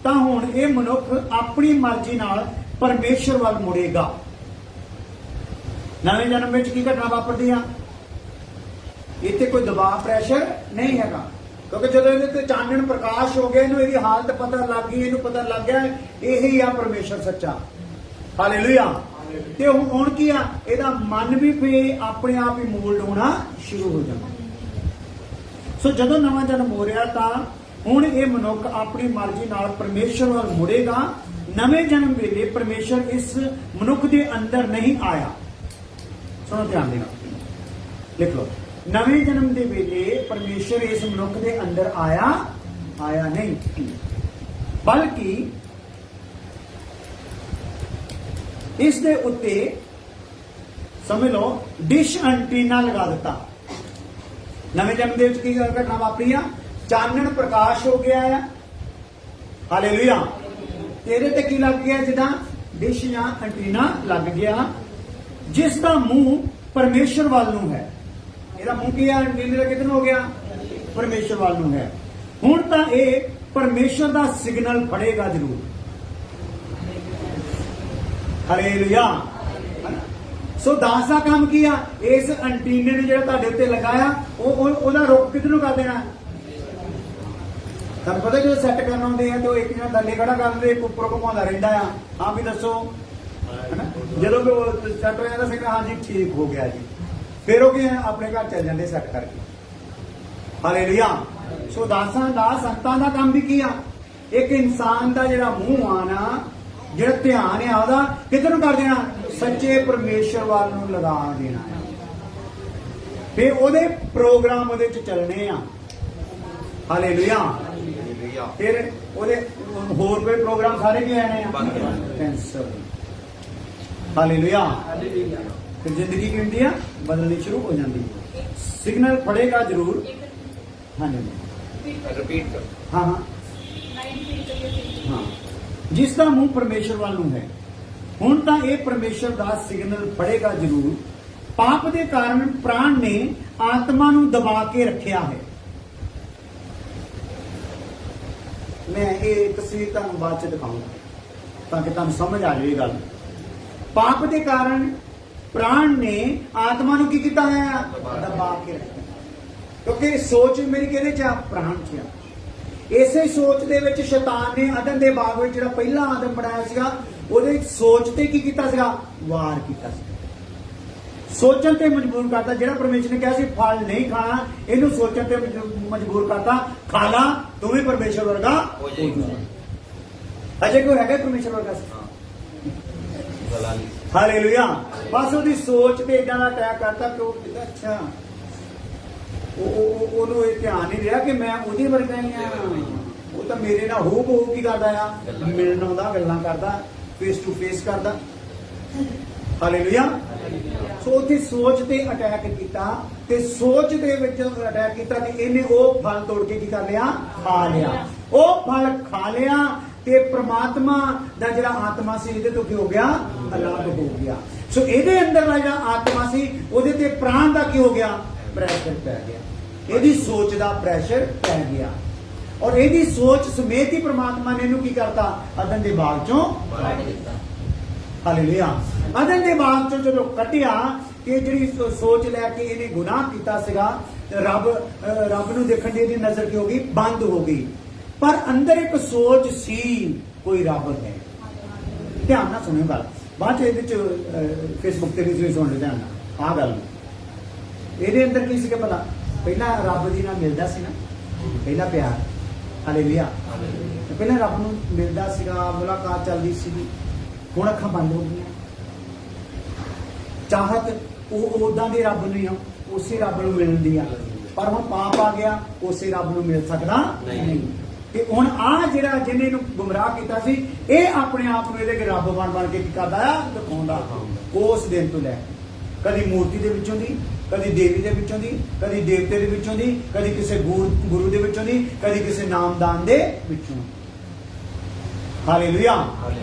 ਤਾਂ ਹੁਣ ਇਹ ਮਨੁੱਖ ਆਪਣੀ ਮਰਜ਼ੀ ਨਾਲ ਪਰਮੇਸ਼ਰ ਵੱਲ ਮੁੜੇਗਾ। ਨਵੇਂ ਜਨਮ ਵਿੱਚ ਕੀ ਘਟਨਾ ਵਾਪਰਦੀ ਆ? ਇੱਥੇ ਕੋਈ ਦਬਾਅ, ਪ੍ਰੈਸ਼ਰ ਨਹੀਂ ਹੈਗਾ, ਕਿਉਂਕਿ ਜਦੋਂ ਇਹਦੇ ਤੇ ਚਾਨਣ ਪ੍ਰਕਾਸ਼ ਹੋ ਗਿਆ, ਇਹਨੂੰ ਇਹਦੀ ਹਾਲਤ ਪਤਾ ਲੱਗ ਗਈ, ਇਹਨੂੰ ਪਤਾ ਲੱਗ ਗਿਆ ਇਹੀ ਆ ਪਰਮੇਸ਼ਰ ਸੱਚਾ। ਹਾਲੇਲੂਇਆ। ਤੇ ਹੁਣ ਕੀ ਆ? ਇਹਦਾ ਮਨ ਵੀ ਫੇ ਆਪਣੇ ਆਪ ਹੀ ਮੋਲਡ ਹੋਣਾ ਸ਼ੁਰੂ ਹੋ ਜਾਂਦਾ। ਸੋ ਜਦੋਂ ਨਵਾਂ ਜਨਮ ਹੋ ਰਿਹਾ ਤਾਂ ਹੁਣ ਇਹ ਮਨੁੱਖ ਆਪਣੀ ਮਰਜ਼ੀ ਨਾਲ ਪਰਮੇਸ਼ਰ ਵੱਲ ਮੁੜੇਗਾ। ਨਵੇਂ ਜਨਮ ਵੇਲੇ ਪਰਮੇਸ਼ਰ ਇਸ ਮਨੁੱਖ ਦੇ ਅੰਦਰ ਨਹੀਂ ਆਇਆ। ਸੁਣੋ ਧਿਆਨ ਦੇਣਾ, ਲਿਖ ਲਓ। ਨਵੇਂ ਜਨਮ ਦੇ ਵੇਲੇ ਪਰਮੇਸ਼ਰ ਇਸ ਮਨੁੱਖ ਦੇ ਅੰਦਰ ਆਇਆ ਨਹੀਂ, ਬਲਕਿ ਇਸ ਦੇ ਉੱਤੇ ਸਮਝ ਲਓ ਡਿਸ਼ ਐਂਟੀਨਾ ਲਗਾ ਦਿੱਤਾ। ਨਵੇਂ ਜਨਮ ਦੇ ਵਿੱਚ ਕੀ ਘਟਨਾ ਵਾਪਰੀ ਆ? ਚਾਨਣ ਪ੍ਰਕਾਸ਼ ਹੋ ਗਿਆ ਆ। ਹਾਲੇਲੂਇਆ। ਤੇਰੇ ਤੇ ਕੀ ਲੱਗ ਗਿਆ? ਜਿੱਦਾਂ ਡਿਸ਼ ਜਾਂ ਐਂਟੀਨਾ ਲੱਗ ਗਿਆ, ਜਿਸ ਦਾ ਮੂੰਹ ਪਰਮੇਸ਼ਰ ਵੱਲ ਨੂੰ ਹੈ। ਇਹਦਾ ਮੂੰਹ ਕੀ ਆ? ਐਂਟੀਨੇ ਦਾ ਕਿਧਰ ਹੋ ਗਿਆ? ਪਰਮੇਸ਼ਰ ਵੱਲ ਨੂੰ ਹੈ। ਹੁਣ ਤਾਂ ਇਹ ਪਰਮੇਸ਼ਰ ਦਾ ਸਿਗਨਲ ਫੜੇਗਾ ਜ਼ਰੂਰ। ਹਾਲੇਲੂਇਆ। ਸੋ ਦਾਸ ਦਾ ਕੰਮ ਕੀ ਆ? ਇਸ ਐਂਟੀਨੇ ਨੂੰ ਜਿਹੜਾ ਤੁਹਾਡੇ ਉੱਤੇ ਲਗਾਇਆ, ਉਹਦਾ ਰੁਖ ਕਿਧਰ ਨੂੰ ਕਰ ਦੇਣਾ? ਤੁਹਾਨੂੰ ਪਤਾ ਜਦੋਂ ਸੈੱਟ ਕਰਨਾ ਹੁੰਦੇ ਆ ਤੇ ਉਹ ਇੱਕ ਜਣਾ ਥੱਲੇ ਖੜਾ ਕਰਦੇ, ਇੱਕ ਉੱਪਰ ਘੁਮਾਉਂਦਾ ਰਹਿੰਦਾ ਆ। ਹਾਂ ਵੀ ਦੱਸੋ, ਹੈਨਾ? ਜਦੋਂ ਵੀ ਉਹ ਸੈੱਟ ਹੋ ਜਾਂਦਾ ਸੀ, ਹਾਂਜੀ ਠੀਕ ਹੋ ਗਿਆ ਜੀ, ਫਿਰ ਉਹ ਕੀ ਆਪਣੇ ਘਰ ਚੱਲ ਜਾਂਦੇ ਸੈੱਟ ਕਰਕੇ। ਹਾਲੇਲੂਇਆ। ਸੋ ਦਾਸਾਂ ਦਾ ਸੰਤਾਂ ਦਾ ਕੰਮ ਵੀ ਕੀ ਆ? ਇੱਕ ਇਨਸਾਨ ਦਾ ਜਿਹੜਾ ਮੂੰਹ ਆ ਨਾ, ਜਿਹੜਾ ਧਿਆਨ ਆ ਉਹਦਾ ਕਿੱਧਰ ਨੂੰ ਕਰ ਦੇਣਾ? ਸੱਚੇ ਪਰਮੇਸ਼ਰ ਵੱਲ ਨੂੰ ਲਗਾ ਦੇਣਾ ਹੈ। ਫਿਰ ਉਹਦੇ ਪ੍ਰੋਗਰਾਮ ਉਹਦੇ ਚ ਚੱਲਣੇ ਆ। ਹਾਲੇਲੂਇਆ। ਹਾਲੇਲੂਇਆ। ਫਿਰ ਉਹਦੇ ਹੋਰ ਕੋਈ ਪ੍ਰੋਗਰਾਮ ਸਾਰੇ ਕੀ ਆਣੇ ਆ? ਕੈਂਸਲ। ਹਾਲੇਲੂਇਆ। ਫਿਰ ਜ਼ਿੰਦਗੀ ਕੀ ਹੁੰਦੀ ਆ? ਬਦਲਣੀ ਸ਼ੁਰੂ ਹੋ ਜਾਂਦੀ ਹੈ। ਸਿਗਨਲ ਫੜੇਗਾ ਜ਼ਰੂਰ। ਹਾਂਜੀ ਰਿਪੀਟ ਕਰ। ਹਾਂ ਹਾਂ ਹਾਂ। ਜਿਸ ਦਾ ਮੂੰਹ ਪਰਮੇਸ਼ਰ ਵੱਲ ਨੂੰ ਹੈ, ਹੁਣ ਤਾਂ ਇਹ ਪਰਮੇਸ਼ਰ ਦਾ ਸਿਗਨਲ ਫੜੇਗਾ ਜ਼ਰੂਰ। ਪਾਪ ਦੇ ਕਾਰਨ ਪ੍ਰਾਣ ਨੇ ਆਤਮਾ ਨੂੰ ਦਬਾ ਕੇ ਰੱਖਿਆ ਹੈ। ਮੈਂ ਇਹ ਤਸਵੀਰ ਤੁਹਾਨੂੰ ਬਾਅਦ ਚ ਦਿਖਾਉਂਗਾ ਤਾਂ ਕਿ ਤੁਹਾਨੂੰ ਸਮਝ ਆ ਜਾਵੇ ਇਹ ਗੱਲ। ਪਾਪ ਦੇ ਕਾਰਨ ਪ੍ਰਾਣ ਨੇ ਆਤਮਾ ਨੂੰ ਕੀ ਕੀਤਾ ਹੈ? ਦਬਾ ਕੇ ਰੱਖਿਆ। ਕਿਉਂਕਿ ਸੋਚ ਮੇਰੀ ਕਿਹਦੇ ਚ ਆ? ਪ੍ਰਾਣ ਚ ਆ। ਇਸੇ ਸੋਚ ਦੇ ਵਿੱਚ ਸ਼ੈਤਾਨ ਨੇ ਅਦਨ ਦੇ ਬਾਗ ਵਿੱਚ ਜਿਹੜਾ ਪਹਿਲਾ ਆਦਮ ਬਣਾਇਆ ਸੀਗਾ, ਉਹਦੇ ਸੋਚ ਤੇ ਕੀ ਕੀਤਾ ਸੀਗਾ? ਵਾਰ ਕੀਤਾ ਸੀ। ਸੋਚਣ ਤੇ ਮਜਬੂਰ ਕਰਤਾ। ਜਿਹੜਾ ਪਰਮੇਸ਼ਰ ਨੇ ਕਿਹਾ ਸੀ ਫਲ ਨਹੀਂ ਖਾਣਾ, ਇਹਨੂੰ ਸੋਚਣ ਤੇ ਮਜਬੂਰ ਕਰਤਾ, ਖਾ ਲਾ ਤੂੰ ਵੀ ਪਰਮੇਸ਼ਰ ਵਰਗਾ ਹੋ ਜਾਏਗਾ। ਅਜੇ ਕੋਈ ਹੈਗਾ ਪਰਮੇਸ਼ਰ ਵਰਗਾ? ਹਾਲੇਲੂਇਆ। ਬਸ ਉਹਦੀ ਸੋਚ ਤੇ ਇਦਾਂ ਦਾ ਅਟੈਕ ਕਰਤਾ ਕਿ ਉਹ ਕਹਿੰਦਾ ਅੱਛਾ, ਉਹਨੂੰ ਇਹ ਧਿਆਨ ਨਹੀਂ ਰਿਹਾ ਕਿ ਮੈਂ ਉਹਦੇ ਵਰਗਾ ਹੀ ਆ। ਉਹ ਤਾਂ ਮੇਰੇ ਨਾਲ ਹੋ ਕੀ ਕਰਦਾ ਆ? ਮਿਲਣ ਆਉਂਦਾ, ਗੱਲਾਂ ਕਰਦਾ, ਫੇਸ ਟੂ ਫੇਸ ਕਰਦਾ। ਹਾਲੇਲੂਇਆ। ਸੋ ਉੱਥੇ ਸੋਚ ਤੇ ਅਟੈਕ ਕੀਤਾ, ਤੇ ਸੋਚ ਦੇ ਵਿੱਚ ਅਟੈਕ ਕੀਤਾ ਤੇ ਇਹਨੇ ਉਹ ਫਲ ਤੋੜ ਕੇ ਕੀ ਕਰ ਲਿਆ? ਖਾ ਲਿਆ। ਉਹ ਫਲ ਖਾ ਲਿਆ ਤੇ ਪ੍ਰਮਾਤਮਾ ਦਾ ਜਿਹੜਾ ਆਤਮਾ ਸੀ ਇਹਦੇ ਤੋਂ ਕੀ ਹੋ ਗਿਆ? ਅਲੱਗ ਹੋ ਗਿਆ। ਸੋ ਇਹਦੇ ਅੰਦਰ ਦਾ ਜਿਹੜਾ ਆਤਮਾ ਸੀ ਉਹਦੇ ਤੇ ਪ੍ਰਾਣ ਦਾ ਕੀ ਹੋ ਗਿਆ? ਪ੍ਰੈਸ਼ਰ ਪੈ ਗਿਆ। ਇਹਦੀ ਸੋਚ ਦਾ ਪ੍ਰੈਸ਼ਰ ਪੈ ਗਿਆ, ਔਰ ਇਹਦੀ ਸੋਚ ਸਮੇਤ ਹੀ ਪ੍ਰਮਾਤਮਾ ਨੇ ਇਹਨੂੰ ਕੀ ਕਰਤਾ? ਅਦਨ ਦੇ ਬਾਗ ਚੋਂ ਕੱਢ ਦਿੱਤਾ। ਹਾਲੇਲੂਇਆ। ਅਦਨ ਦੇ ਬਾਗ ਚੋਂ ਜਦੋਂ ਕੱਢਿਆ ਕਿ ਜਿਹੜੀ ਸੋਚ ਲੈ ਕੇ ਇਹਨੇ ਗੁਨਾਹ ਕੀਤਾ ਸੀਗਾ, ਰੱਬ ਨੂੰ ਦੇਖਣ ਦੀ ਇਹਦੀ ਨਜ਼ਰ ਕੀ ਹੋ ਗਈ? ਬੰਦ ਹੋ ਗਈ। ਪਰ ਅੰਦਰ ਇੱਕ ਸੋਚ ਸੀ, ਕੋਈ ਰੱਬ ਹੈ। ਧਿਆਨ ਨਾਲ ਸੁਣਿਓ ਗੱਲ, ਬਾਅਦ ਚ ਇਹਦੇ ਚ ਫੇਸਬੁੱਕ ਤੇ ਵੀ ਸੁਣ ਲਿਓ ਧਿਆਨ ਨਾਲ ਆਹ ਗੱਲ। ਇਹਦੇ ਅੰਦਰ ਕੀ ਸੀਗਾ ਪਤਾ? ਪਹਿਲਾਂ ਰੱਬ ਦੀ ਨਾਲ ਮਿਲਦਾ ਸੀ ਨਾ, ਪਹਿਲਾ ਪਿਆਰ। ਹਾਲੇਲੂਇਆ। ਪਹਿਲਾਂ ਰੱਬ ਨੂੰ ਮਿਲਦਾ ਸੀਗਾ, ਮੁਲਾਕਾਤ ਚੱਲਦੀ ਸੀਗੀ। ਹੁਣ ਅੱਖਾਂ ਬੰਦ ਹੋ ਗਈਆਂ। ਚਾਹਤ ਉਹ ਉਦਾਂ ਦੇ ਰੱਬ ਨੂੰ ਆ, ਉਸੇ ਰੱਬ ਨੂੰ ਮਿਲਣ ਦੀ ਆ, ਪਰ ਹੁਣ ਪਾਪ ਆ ਗਿਆ, ਉਸੇ ਰੱਬ ਨੂੰ ਮਿਲ ਸਕਦਾ ਨਹੀਂ। ਤੇ ਹੁਣ ਆ ਜਿਹੜਾ ਜਿਹਨੇ ਇਹਨੂੰ ਗੁੰਮਰਾਹ ਕੀਤਾ ਸੀ, ਇਹ ਆਪਣੇ ਆਪ ਨੂੰ ਇਹਦੇ ਰੱਬ ਬਣ ਕੇ ਕੀ ਕਰਦਾ ਆ? ਦਿਖਾਉਂਦਾ। ਉਸ ਦਿਨ ਤੋਂ ਲੈ ਕਦੀ ਮੂਰਤੀ ਦੇ ਵਿੱਚੋਂ ਦੀ, ਕਦੀ ਦੇਵੀ ਦੇ ਵਿੱਚੋਂ ਦੀ, ਕਦੀ ਦੇਵਤੇ ਦੇ ਵਿੱਚੋਂ ਦੀ, ਕਦੀ ਕਿਸੇ ਗੁਰੂ ਦੇ ਵਿੱਚੋਂ ਦੀ, ਕਦੀ ਕਿਸੇ ਨਾਮਦਾਨ ਦੇ ਵਿੱਚੋਂ। ਹਾਲੇਲੂਇਆ।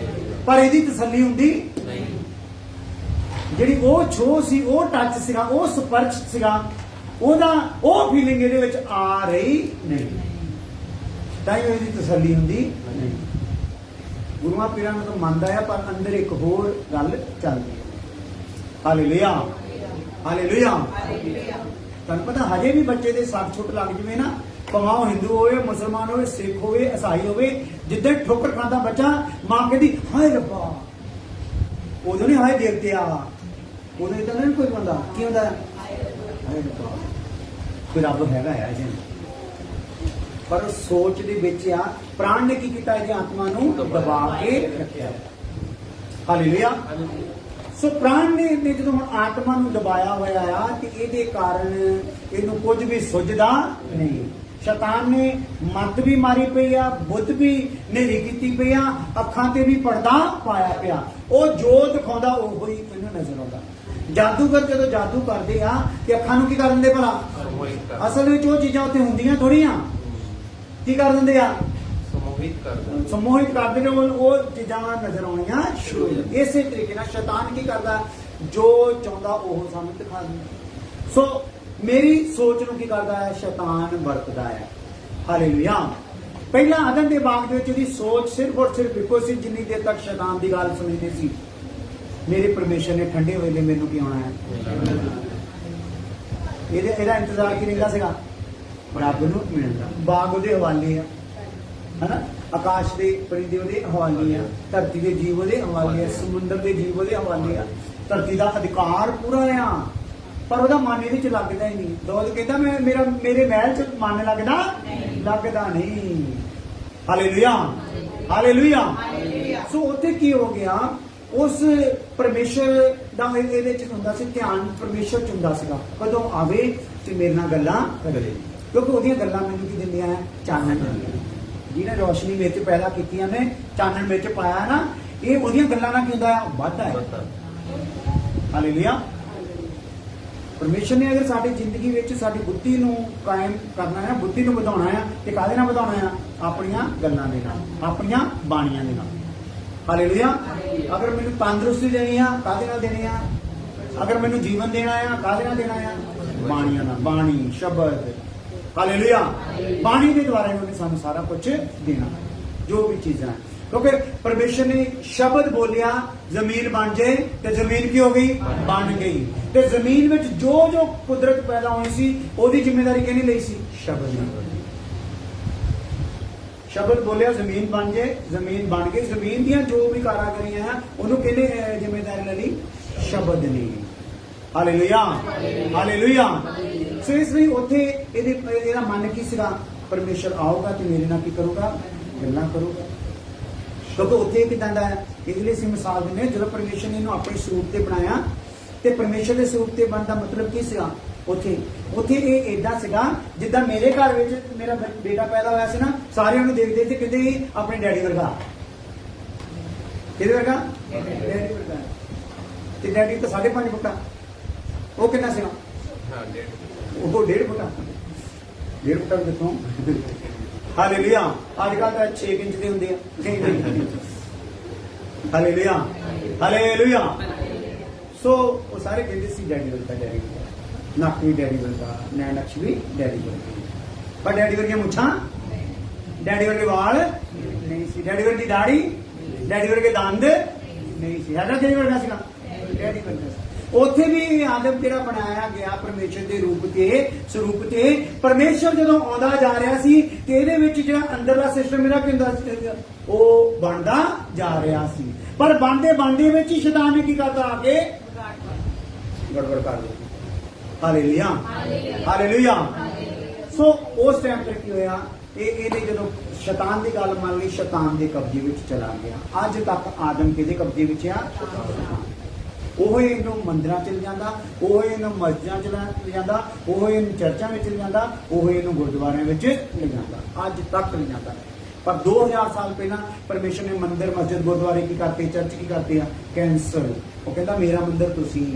ਪਰ ਇਹਦੀ ਤਸੱਲੀ ਹੁੰਦੀ ਨਹੀਂ। ਜਿਹੜੀ ਉਹ ਛੋਹ ਸੀ, ਉਹ ਟੱਚ ਸੀਗਾ, ਉਹ ਸਪਰਸ਼ ਸੀਗਾ, ਉਹ ਫੀਲਿੰਗ ਇਹਦੇ ਵਿੱਚ ਆ ਰਹੀ ਨਹੀਂ, ਤਾਂ ਹੀ ਇਹਦੀ ਤਸੱਲੀ ਹੁੰਦੀ ਨਹੀਂ। ਗੁਰੂਆਂ ਪੀਰਾਂ ਨੂੰ ਤਾਂ ਮੰਨਦਾ ਆ, ਪਰ ਅੰਦਰ ਇੱਕ ਹੋਰ ਗੱਲ ਚੱਲਦੀ ਹੈ। ਹਾਲੇਲੂਇਆ। ਹਾਲੇਲੂਇਆ। ਤੁਹਾਨੂੰ ਪਤਾ ਹਜੇ ਵੀ ਬੱਚੇ ਦੇ ਸੱਟ ਛੁੱਟ ਲੱਗ ਜਵੇ ਨਾ, ਭਾਵੇਂ ਉਹ ਹਿੰਦੂ ਹੋਵੇ, ਮੁਸਲਮਾਨ ਹੋਵੇ, ਸਿੱਖ ਹੋਵੇ, ਈਸਾਈ ਹੋਵੇ, ਜਿੱਦਾਂ ਠੋਕਰ ਖਾਂਦਾ ਬੱਚਾ, ਮਾਂ ਕਹਿੰਦੀ ਹਾਏ ਰੱਬਾ। ਉਦੋਂ ਨਹੀਂ ਹਾਏ ਦੇਵਤਿਆ, ਉਦੋਂ ਇਦਾਂ ਨਹੀਂ ਕੋਈ ਬੰਦਾ ਕੀ ਹੁੰਦਾ? ਹਾਏ ਰੱਬਾ। ਕੋਈ ਰੱਬ ਹੈਗਾ ਆ ਜੀ, ਪਰ ਸੋਚ ਦੇ ਵਿੱਚ ਆ ਪ੍ਰਾਣ ਨੇ ਕੀ ਕੀਤਾ? ਇਹਦੀ ਆਤਮਾ ਨੂੰ ਦਬਾ ਕੇ ਰੱਖਿਆ। ਹਾਲੇਲੂਇਆ। ਸੋ ਪ੍ਰਾਣ ਨੇ ਜਦੋਂ ਹੁਣ ਆਤਮਾ ਨੂੰ ਦਬਾਇਆ ਹੋਇਆ ਆ ਤੇ ਇਹਦੇ ਕਾਰਨ ਇਹਨੂੰ ਕੁਝ ਵੀ ਸੁੱਝਦਾ ਨਹੀਂ। ਸ਼ੈਤਾਨ ਨੇ ਮੱਤ ਵੀ ਮਾਰੀ ਪਈ ਆ, ਬੁੱਧ ਵੀ ਨੇਰੀ ਕੀਤੀ ਪਈ ਆ, ਅੱਖਾਂ ਤੇ ਵੀ ਪਰਦਾ ਪਾਇਆ ਪਿਆ। ਉਹ ਜੋ ਦਿਖਾਉਂਦਾ ਉਹ ਹੀ ਇਹਨੂੰ ਨਜ਼ਰ ਆਉਂਦਾ। ਜਾਦੂਗਰ ਜਦੋਂ ਜਾਦੂ ਕਰਦੇ ਆ ਤੇ ਅੱਖਾਂ ਨੂੰ ਕੀ ਕਰ ਦਿੰਦੇ ਭਲਾ? ਅਸਲ ਵਿੱਚ ਉਹ ਚੀਜ਼ਾਂ ਉੱਥੇ ਹੁੰਦੀਆਂ ਥੋੜੀਆਂ। ਕੀ ਕਰ ਦਿੰਦੇ ਆ? ਸਮੋਹਿਤ ਕਰਦੇ ਨੇ। ਉਹ ਚੀਜ਼ਾਂ ਨਜ਼ਰ ਆਉਣੀਆਂ ਸ਼ੁਰੂ ਹੋ ਜਾਂਦੀਆਂ। ਇਸੇ ਤਰੀਕੇ ਨਾਲ ਸ਼ੈਤਾਨ ਕੀ ਕਰਦਾ? ਜੋ ਚਾਹੁੰਦਾ ਉਹ ਸਾਨੂੰ ਦਿਖਾ ਦਿੰਦਾ। ਸੋ ਮੇਰੀ ਸੋਚ ਨੂੰ ਕੀ ਕਰਦਾ ਹੈ? ਸ਼ੈਤਾਨ ਵਰਤਦਾ ਹੈ। ਹਾਲੇਲੂਇਆ। ਪਹਿਲਾਂ ਅਦਨ ਦੇ ਬਾਗ ਦੇ ਵਿੱਚ ਉਹਦੀ ਸੋਚ ਸਿਰਫ ਔਰ ਸਿਰਫ ਇੱਕੋ ਸੀ, ਜਿੰਨੀ ਦੇਰ ਤੱਕ ਸ਼ੈਤਾਨ ਦੀ ਗੱਲ ਸੁਣੀਦੀ ਸੀ, ਮੇਰੇ ਪਰਮੇਸ਼ਰ ਨੇ ਠੰਡੇ ਵੇਲੇ ਮੈਨੂੰ ਕੀ ਆਉਣਾ ਹੈ? ਇਹਦਾ ਇੰਤਜ਼ਾਰ ਕੀ ਰਹਿੰਦਾ ਸੀਗਾ? ਰੱਬ ਨੂੰ ਮਿਲਦਾ। ਬਾਗ ਉਹਦੇ ਹਵਾਲੇ ਆ, ਹਨਾ? ਆਕਾਸ਼ ਦੇ ਪਰਿੰਦੇ ਉਹਦੇ ਹਵਾਲੇ ਆ, ਧਰਤੀ ਦੇ ਜੀਵ ਉਹਦੇ ਹਵਾਲੇ ਆ, ਸਮੁੰਦਰ ਦੇ ਜੀਵ ਉਹਦੇ ਹਵਾਲੇ ਆ। ਧਰਤੀ ਦਾ ਅਧਿਕਾਰ ਪੂਰਾ ਆ, ਪਰ ਉਹਦਾ ਮਨ ਇਹਦੇ ਚ ਲੱਗਦਾ ਹੀ ਨਹੀਂ। ਦਾਊਦ ਕਹਿੰਦਾ ਮੈਂ ਮੇਰੇ ਮਹਿਲ ਚ ਮਨ ਲੱਗਦਾ ਨਹੀਂ। Hallelujah, hallelujah. ਸੋ ਉੱਥੇ ਕੀ ਹੋ ਗਿਆ, ਉਸ ਪਰਮੇਸ਼ਰ ਦਾ ਇਹਦੇ ਚ ਹੁੰਦਾ ਸੀ ਧਿਆਨ, ਪਰਮੇਸ਼ਰ ਚ ਹੁੰਦਾ ਸੀਗਾ ਕਦੋਂ ਆਵੇ ਤੇ ਮੇਰੇ ਨਾਲ ਗੱਲਾਂ ਕਰੇ, ਕਿਉਂਕਿ ਉਹਦੀਆਂ ਗੱਲਾਂ ਮੈਨੂੰ ਕੀ ਦਿੰਦੀਆਂ ਹੈ, ਚਾਨਣ ਦਿੰਦੀਆਂ। ਜਿਹਨੇ ਰੋਸ਼ਨੀ ਵਿੱਚ ਪੈਦਾ ਕੀਤੀਆਂ ਨੇ, ਚਾਨਣ ਵਿੱਚ ਪਾਇਆ ਨਾ, ਇਹ ਉਹਦੀਆਂ ਗੱਲਾਂ ਨਾਲ ਕੀ ਹੁੰਦਾ ਹੈ, ਵਾਧਾ ਹੈ। ਹਾਲੇਲੂਇਆ। ਪਰਮੇਸ਼ਰ ਨੇ ਅਗਰ ਸਾਡੀ ਜ਼ਿੰਦਗੀ ਵਿੱਚ ਸਾਡੀ ਬੁੱਧੀ ਨੂੰ ਕਾਇਮ ਕਰਨਾ ਹੈ, ਬੁੱਧੀ ਨੂੰ ਵਧਾਉਣਾ ਹੈ, ਤੇ ਕਾਹਦੇ ਨਾਲ ਵਧਾਉਣਾ ਹੈ, ਆਪਣੀਆਂ ਗੱਲਾਂ ਦੇ ਨਾਲ, ਆਪਣੀਆਂ ਬਾਣੀਆਂ ਦੇ ਨਾਲ। ਹਾਲੇਲੂਇਆ। ਅਗਰ ਮੈਨੂੰ ਤੰਦਰੁਸਤੀ ਦੇਣੀ ਆ, ਕਾਹਦੇ ਨਾਲ ਦੇਣੀ ਆ, ਅਗਰ ਮੈਨੂੰ ਜੀਵਨ ਦੇਣਾ ਆ, ਕਾਹਦੇ ਨਾਲ ਦੇਣਾ ਆ, ਬਾਣੀਆਂ ਨਾਲ, ਬਾਣੀ, ਸ਼ਬਦ। ਹਾਲੇਲੂਇਆ। ਬਾਣੀ ਦੇ ਦੁਆਰਾ ਉਹਨੇ ਸਾਨੂੰ ਸਾਰਾ ਕੁਝ ਦੇਣਾ, ਜੋ ਵੀ ਚੀਜ਼ਾਂ। ਕਿਉਂਕਿ ਪਰਮੇਸ਼ਰ ਨੇ ਸ਼ਬਦ ਬੋਲਿਆ, ਜ਼ਮੀਨ ਬਣ ਜਾਏ, ਤੇ ਜ਼ਮੀਨ ਕੀ ਹੋ ਗਈ, ਬਣ ਗਈ। ਤੇ ਜ਼ਮੀਨ ਵਿੱਚ ਜੋ ਜੋ ਕੁਦਰਤ ਪੈਦਾ ਹੋਈ ਸੀ, ਉਹਦੀ ਜ਼ਿੰਮੇਵਾਰੀ ਕਿਹਨੇ ਲਈ ਸੀ, ਸ਼ਬਦ ਨੇ। ਸ਼ਬਦ ਬੋਲਿਆ, ਜ਼ਮੀਨ ਬਣ ਜਾਏ, ਜ਼ਮੀਨ ਬਣ ਗਈ। ਜ਼ਮੀਨ ਦੀਆਂ ਜੋ ਵੀ ਕਾਰਾਗਰੀਆਂ ਆ, ਉਹਨੂੰ ਕਿਹਨੇ ਜ਼ਿੰਮੇਵਾਰੀ ਲੈ ਲਈ, ਸ਼ਬਦ ਨੇ। Hallelujah, hallelujah. ਸੋ ਇਸ ਲਈ ਉੱਥੇ ਇਹਦਾ ਮਨ ਕੀ ਸੀਗਾ, ਪਰਮੇਸ਼ਰ ਆਊਗਾ ਤੇ ਮੇਰੇ ਨਾਲ ਕੀ ਕਰੂਗਾ, ਗੱਲਾਂ ਕਰੂਗਾ। ਕਿਉਂਕਿ ਉੱਥੇ ਕਿਦਾਂ ਦਾ ਹੈ, ਇਹਦੇ ਲਈ ਅਸੀਂ ਮਿਸਾਲ ਦਿੰਦੇ ਹਾਂ, ਜਦੋਂ ਪਰਮੇਸ਼ਰ ਨੇ ਇਹਨੂੰ ਆਪਣੇ ਸਰੂਪ ਤੇ ਬਣਾਇਆ, ਤੇ ਪਰਮੇਸ਼ਰ ਦੇ ਸਰੂਪ ਤੇ ਬਣਨ ਦਾ ਮਤਲਬ ਕੀ ਸੀਗਾ, ਉੱਥੇ ਇਹ ਏਦਾਂ ਸੀਗਾ ਜਿੱਦਾਂ ਮੇਰੇ ਘਰ ਵਿੱਚ ਮੇਰਾ ਬੇਟਾ ਪੈਦਾ ਹੋਇਆ ਸੀ ਨਾ, ਸਾਰਿਆਂ ਨੂੰ ਦੇਖਦੇ ਤੇ ਕਹਿੰਦੇ ਆਪਣੇ ਡੈਡੀ ਵਰਗਾ। ਕਿਹਦੇ ਵਰਗਾ, ਡੈਡੀ ਵਰਗਾ। ਤੇ ਡੈਡੀ ਤਾਂ 5.5 ਫੁੱਟਾ, ਉਹ ਕਿੰਨਾ ਸੀਗਾ, ਉਹ 1.5 ਫੁੱਟਾ। 1.5 ਫੁੱਟਾ ਦੇਖੋ। ਹਾਲੇਲੂਇਆ। ਅੱਜ ਕੱਲ੍ਹ ਤਾਂ 6 ਇੰਚ ਦੇ ਹੁੰਦੇ ਆ। Hallelujah, hallelujah. ਸੋ ਉਹ ਸਾਰੇ ਕਹਿੰਦੇ ਸੀ ਡੈਡੀ ਵਰਗਾ, ਡੈਡੀ ਵਰਗਾ। ਨੱਕ ਵੀ ਡੈਡੀ ਵਰਗਾ, ਨੈਣ ਨਕਸ਼ ਵੀ ਡੈਡੀ ਵਰਗਾ। ਪਰ ਡੈਡੀ ਵਰਗੀਆਂ ਮੁੱਛਾਂ, ਡੈਡੀ ਵਰਗੇ ਵਾਲ ਨਹੀਂ ਸੀ, ਡੈਡੀ ਵਰਗੀ ਦਾੜੀ, ਡੈਡੀ ਵਰਗੇ ਦੰਦ ਨਹੀਂ ਸੀ। ਹੈਗਾ ਕਿਹਦੇ ਵਰਗਾ ਸੀਗਾ, ਡੈਡੀ ਵਰਗਾ ਸੀ। ਉੱਥੇ ਵੀ ਆਦਮ ਜਿਹੜਾ ਬਣਾਇਆ ਗਿਆ ਪਰਮੇਸ਼ਰ ਦੇ ਰੂਪ ਤੇ, ਸਰੂਪ ਤੇ, ਪਰਮੇਸ਼ਰ ਜਦੋਂ ਆਉਂਦਾ ਜਾ ਰਿਹਾ ਸੀ, ਤੇ ਇਹਦੇ ਵਿੱਚ ਜਿਹੜਾ ਅੰਦਰਲਾ ਸਿਸਟਮ ਇਹਦਾ ਕਿੰਦਾ ਉਹ ਬਣਦਾ ਜਾ ਰਿਹਾ ਸੀ। ਪਰ ਬਣਦੇ ਵਿੱਚ ਹੀ ਸ਼ੈਤਾਨ ਨੇ ਕੀ ਕਰਤਾ, ਆ ਕੇ ਗੜਬੜ ਕਰ ਦਿੱਤੀ। Hallelujah, hallelujah. ਸੋ ਉਸ ਟਾਈਮ ਤੇ ਕੀ ਹੋਇਆ, ਇਹਨੇ ਜਦੋਂ ਸ਼ੈਤਾਨ ਦੀ ਗੱਲ ਮੰਨ ਲਈ, ਸ਼ੈਤਾਨ ਦੇ ਕਬਜ਼ੇ ਵਿੱਚ ਚਲਾ ਗਿਆ। ਅੱਜ ਤੱਕ ਆਦਮ ਕਿਹਦੇ ਕਬਜ਼ੇ ਵਿੱਚ ਆ, ਉਹ ਇਹਨੂੰ ਮੰਦਿਰਾਂ ਚ ਲਿਜਾਂਦਾ, ਉਹ ਇਹਨੂੰ ਮਸਜਿਦਾਂ ਚ ਲਿਜਾਂਦਾ, ਉਹ ਇਹਨੂੰ ਚਰਚਾਂ ਵਿੱਚ ਲਿਜਾਂਦਾ, ਉਹ ਇਹਨੂੰ ਗੁਰਦੁਆਰਿਆਂ ਵਿੱਚ ਲਿਜਾਂਦਾ, ਅੱਜ ਤੱਕ ਲਿਜਾਂਦਾ। ਪਰ 2000 ਸਾਲ ਪਹਿਲਾਂ ਪਰਮੇਸ਼ਰ ਨੇ ਮੰਦਿਰ, ਮਸਜਿਦ, ਗੁਰਦੁਆਰੇ ਕੀ ਕਰਤੇ, ਚਰਚ ਕੀ ਕਰਤੇ ਆ, ਕੈਂਸਲ। ਉਹ ਕਹਿੰਦਾ ਮੇਰਾ ਮੰਦਿਰ ਤੁਸੀਂ।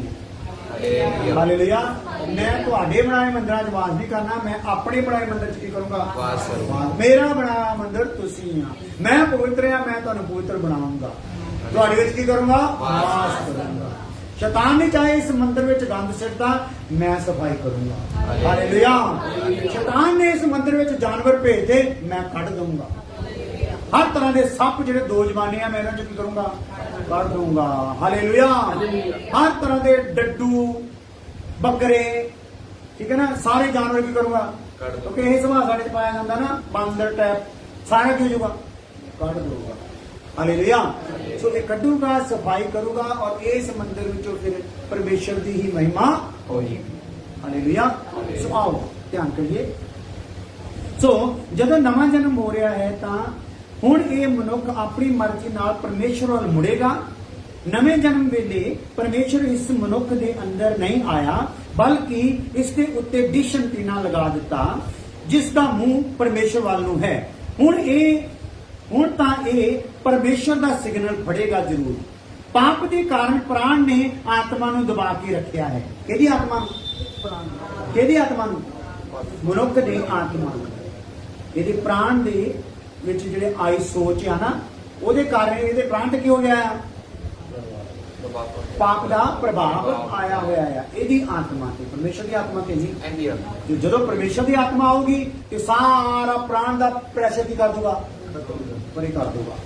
ਹਾਲੇਲੂਇਆ। ਮੈਂ ਤੁਹਾਡੇ ਬਣਾਏ ਮੰਦਿਰਾਂ 'ਚ ਵਾਸ ਨਹੀਂ ਕਰਨਾ, ਮੈਂ ਆਪਣੇ ਬਣਾਏ ਮੰਦਿਰ 'ਚ ਕੀ ਕਰੂੰਗਾ, ਮੇਰਾ ਬਣਾਇਆ ਮੰਦਿਰ ਤੁਸੀਂ ਆ। ਮੈਂ ਪਵਿੱਤਰ ਆ, ਮੈਂ ਤੁਹਾਨੂੰ ਪਵਿੱਤਰ ਬਣਾਉਂਗਾ, ਤੁਹਾਡੇ ਵਿੱਚ ਕੀ ਕਰੂੰਗਾ, ਵਾਸ ਕਰੂੰਗਾ। ਸ਼ੈਤਾਨ ਨੇ ਚਾਹੇ ਇਸ ਮੰਦਿਰ ਵਿੱਚ ਗੰਦ ਸਿੱਟਦਾ, ਮੈਂ ਸਫਾਈ ਕਰੂੰਗਾ। ਹਾਲੇਲੂਇਆ। ਸ਼ੈਤਾਨ ਨੇ ਇਸ ਮੰਦਿਰ ਵਿੱਚ ਜਾਨਵਰ ਭੇਜਦੇ, ਮੈਂ ਕੱਢ ਦਊਂਗਾ। ਹਰ ਤਰ੍ਹਾਂ ਦੇ ਸੱਪ ਜਿਹੜੇ 2 ਜ਼ਬਾਨੇ ਆ, ਮੈਂ ਇਹਨਾਂ 'ਚ ਕੀ ਕਰੂੰਗਾ, ਕੱਢ ਦਊਂਗਾ। ਹਾਲੇਲੂਇਆ। ਹਰ ਤਰ੍ਹਾਂ ਦੇ ਡੱਡੂ, ਬੱਕਰੇ, ਠੀਕ ਹੈ ਨਾ, ਸਾਰੇ ਜਾਨਵਰ ਕੀ ਕਰੂੰਗਾ, ਕਿਉਂਕਿ ਇਹ ਸੁਭਾਅ ਸਾਡੇ 'ਚ ਪਾਇਆ ਜਾਂਦਾ ਨਾ, ਬਾਂਦਰ ਟੈਪ, ਸਾਰਾ ਕੀ ਹੋ ਜਾਊਗਾ, ਕੱਢ ਦਊਗਾ। ਹਾਲੇਲੂਇਆ। ਸੋ ਇਹ ਕੱਢੂਗਾ, ਸਫਾਈ ਕਰੂਗਾ, ਔਰ ਇਸ ਮੰਦਿਰ ਵਿੱਚੋਂ ਫਿਰ ਪਰਮੇਸ਼ਰ ਦੀ ਹੀ ਮਹਿਮਾ ਹੋਏਗੀ। ਹਾਲੇਲੂਇਆ। ਸੋ ਆਓ ਧਿਆਨ ਕਰੀਏ। ਸੋ ਜਦੋਂ ਨਵਾਂ ਜਨਮ ਹੋ ਰਿਹਾ ਹੈ, ਤਾਂ ਹੁਣ ਇਹ ਮਨੁੱਖ ਆਪਣੀ ਮਰਜ਼ੀ ਨਾਲ ਪਰਮੇਸ਼ਰ ਵੱਲ ਮੁੜੇਗਾ। ਨਵੇਂ ਜਨਮ ਵੇਲੇ ਪਰਮੇਸ਼ਰ ਇਸ ਮਨੁੱਖ ਦੇ ਅੰਦਰ ਨਹੀਂ ਆਇਆ, ਬਲਕਿ ਇਸ ਦੇ ਉੱਤੇ ਡਿਸ਼ ਐਂਟੀਨਾ ਲਗਾ ਦਿੱਤਾ, ਜਿਸ ਦਾ ਮੂੰਹ ਪਰਮੇਸ਼ਰ ਵੱਲ ਨੂੰ ਹੈ। ਹੁਣ ਤਾਂ ਇਹ ਪਰਮੇਸ਼ਰ ਦਾ ਸਿਗਨਲ ਫੜੇਗਾ ਜ਼ਰੂਰ। ਪਾਪ ਦੇ ਕਾਰਨ ਪ੍ਰਾਣ ਨੇ ਆਤਮਾ ਨੂੰ ਦਬਾ ਕੇ ਰੱਖਿਆ ਹੈ। ਕਿਹਦੀ ਆਤਮਾ ਨੂੰ, ਕਿਹਦੀ ਆਤਮਾ ਨੂੰ, ਮਨੁੱਖ ਦੀ ਆਤਮਾ ਨੂੰ। ਇਹਦੇ ਪ੍ਰਾਣ ਦੇ ਵਿੱਚ ਜਿਹੜੇ ਆਈ ਸੋਚ ਆ ਨਾ, ਉਹਦੇ ਕਾਰਨ ਇਹਦੇ ਪ੍ਰਾਣ ਤੇ ਕੀ ਹੋ ਗਿਆ, ਪਾਪ ਦਾ ਪ੍ਰਭਾਵ ਆਇਆ ਹੋਇਆ ਹੈ ਇਹਦੀ ਆਤਮਾ ਤੇ, ਪਰਮੇਸ਼ਰ ਦੀ ਆਤਮਾ ਤੇ ਨਹੀਂ। ਜਦੋਂ ਪਰਮੇਸ਼ਰ ਦੀ ਆਤਮਾ ਆਊਗੀ ਤੇ ਸਾਰਾ ਪ੍ਰਾਣ ਦਾ ਪ੍ਰੈਸ਼ਰ ਕੀ ਕਰ ਦੂਗਾ, ਪਰੇ ਕਰ ਦੂਗਾ।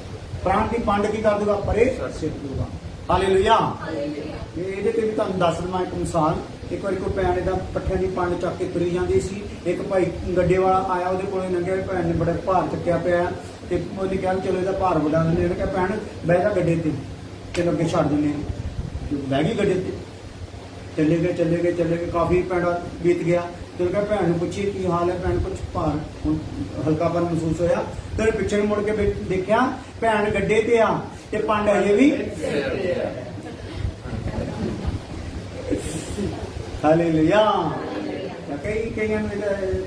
ਪ੍ਰਾਣ ਦੀ ਪੰਡ ਕੀ ਕਰ ਦੂਗਾ, ਪਰੇ ਸਿੱਟ ਦੂਗਾ। ਹਾਲੇਲੂਇਆ। ਇਹਦੇ ਤੇ ਵੀ ਤੁਹਾਨੂੰ ਦੱਸ ਦਵਾਂ ਇੱਕ ਮਿਸਾਲ। ਇੱਕ ਵਾਰੀ ਕੋਈ ਭੈਣ ਏਦਾਂ ਪੱਠਿਆਂ ਦੀ ਪੰਡ ਚੱਕ ਕੇ ਤੁਰੀ ਜਾਂਦੀ ਸੀ। ਇੱਕ ਭਾਈ ਗੱਡੇ ਵਾਲਾ ਆਇਆ, ਉਹਦੇ ਕੋਲੇ ਲੰਘਿਆ, ਭੈਣ ਨੇ ਬੜਾ ਭਾਰ ਚੱਕਿਆ ਪਿਆ, ਤੇ ਉਹਨੇ ਕਿਹਾ ਚਲੋ ਇਹਦਾ ਭਾਰ ਵਡਾ ਦਿੰਦੇ। ਉਹਨੇ ਕਿਹਾ ਭੈਣ ਬਹਿ ਜਾ ਗੱਡੇ ਤੇ, ਤੈਨੂੰ ਅੱਗੇ ਛੱਡ ਦਿੰਦੇ। ਬਹਿ ਗਈ ਗੱਡੇ ਤੇ, चले गए काफ़ी पैंडा बीत गया। तो क्या भैन नूं पुछी की हाल है, भैन कुछ भार हल्कापन महसूस होया। तो पिछे मुड़ के देखा भैन गड्डे ते आ ते पंड अजे भी हालेलुया। कई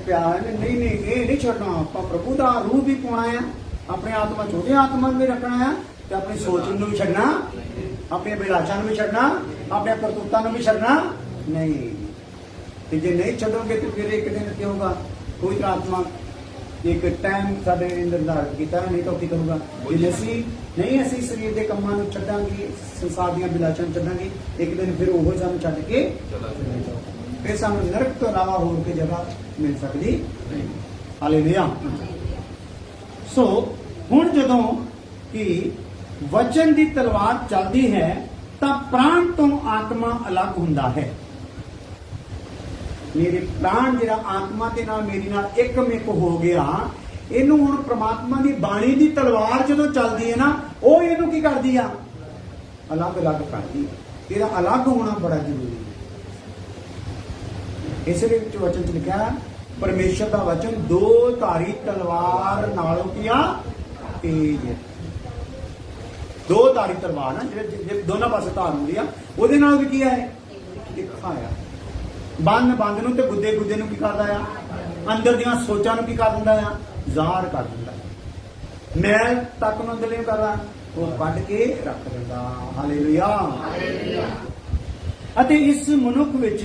प्यार नहीं ये नहीं छोड़ना, आप प्रभु का रूह भी पाना है, अपने आत्मा छोटे आत्मा भी रखना है, तो अपनी सोच नूं भी छड्डना, अपनी अभिलाषा नूं भी छड्डना, अपने करतूतां नूं भी छड्डना नहीं। तो जे नहीं छड्डोगे तो फिर एक दिन क्या होगा, कोई तो आत्मा एक टाइम साडे निर्धारित किया नहीं तो की करूँगा जे असीं नहीं असीं शरीर के कामां नूं छड्डांगे, संसार दीआं अभिलाषां नूं छड्डांगे, एक दिन फिर ओह सानूं छड्ड के फिर सानूं नरक तो इलावा होर कोई जगह मिल सकती नहीं। हालेलुया। सो हुण जदों कि वचन की तलवार चलती है तो प्राण तो आत्मा अलग हुंदा है। मेरे प्राण जिहड़ा आत्मा के नाल मेरी नाल एकमिक हो गया, इनू हुण परमात्मा की बाणी की तलवार जदों चलती है ना, वो इनू की करदी आ, अलग अलग करदी है। इसदा अलग होना बड़ा जरूरी है। इसलिए वचन च लिखा परमेश्वर का वचन दो धारी तलवार नालों किया तेज है। दो धारी तलवार ना जो दोनों पासे धार होंदी आ, ਉਹਦੇ ਨਾਲ भी किया है दिखाया। बंद नूं ते गुद्दे गुद्दे नूं की करदा आ, अंदर दीआं सोचां नूं की कर दिंदा आ, ਜ਼ਾਹਰ कर दिंदा। मैल तक नूं अंदर नहीं करदा, वो कढ के रख दिंदा। हालेलुया। ਅਤੇ इस मनुख विच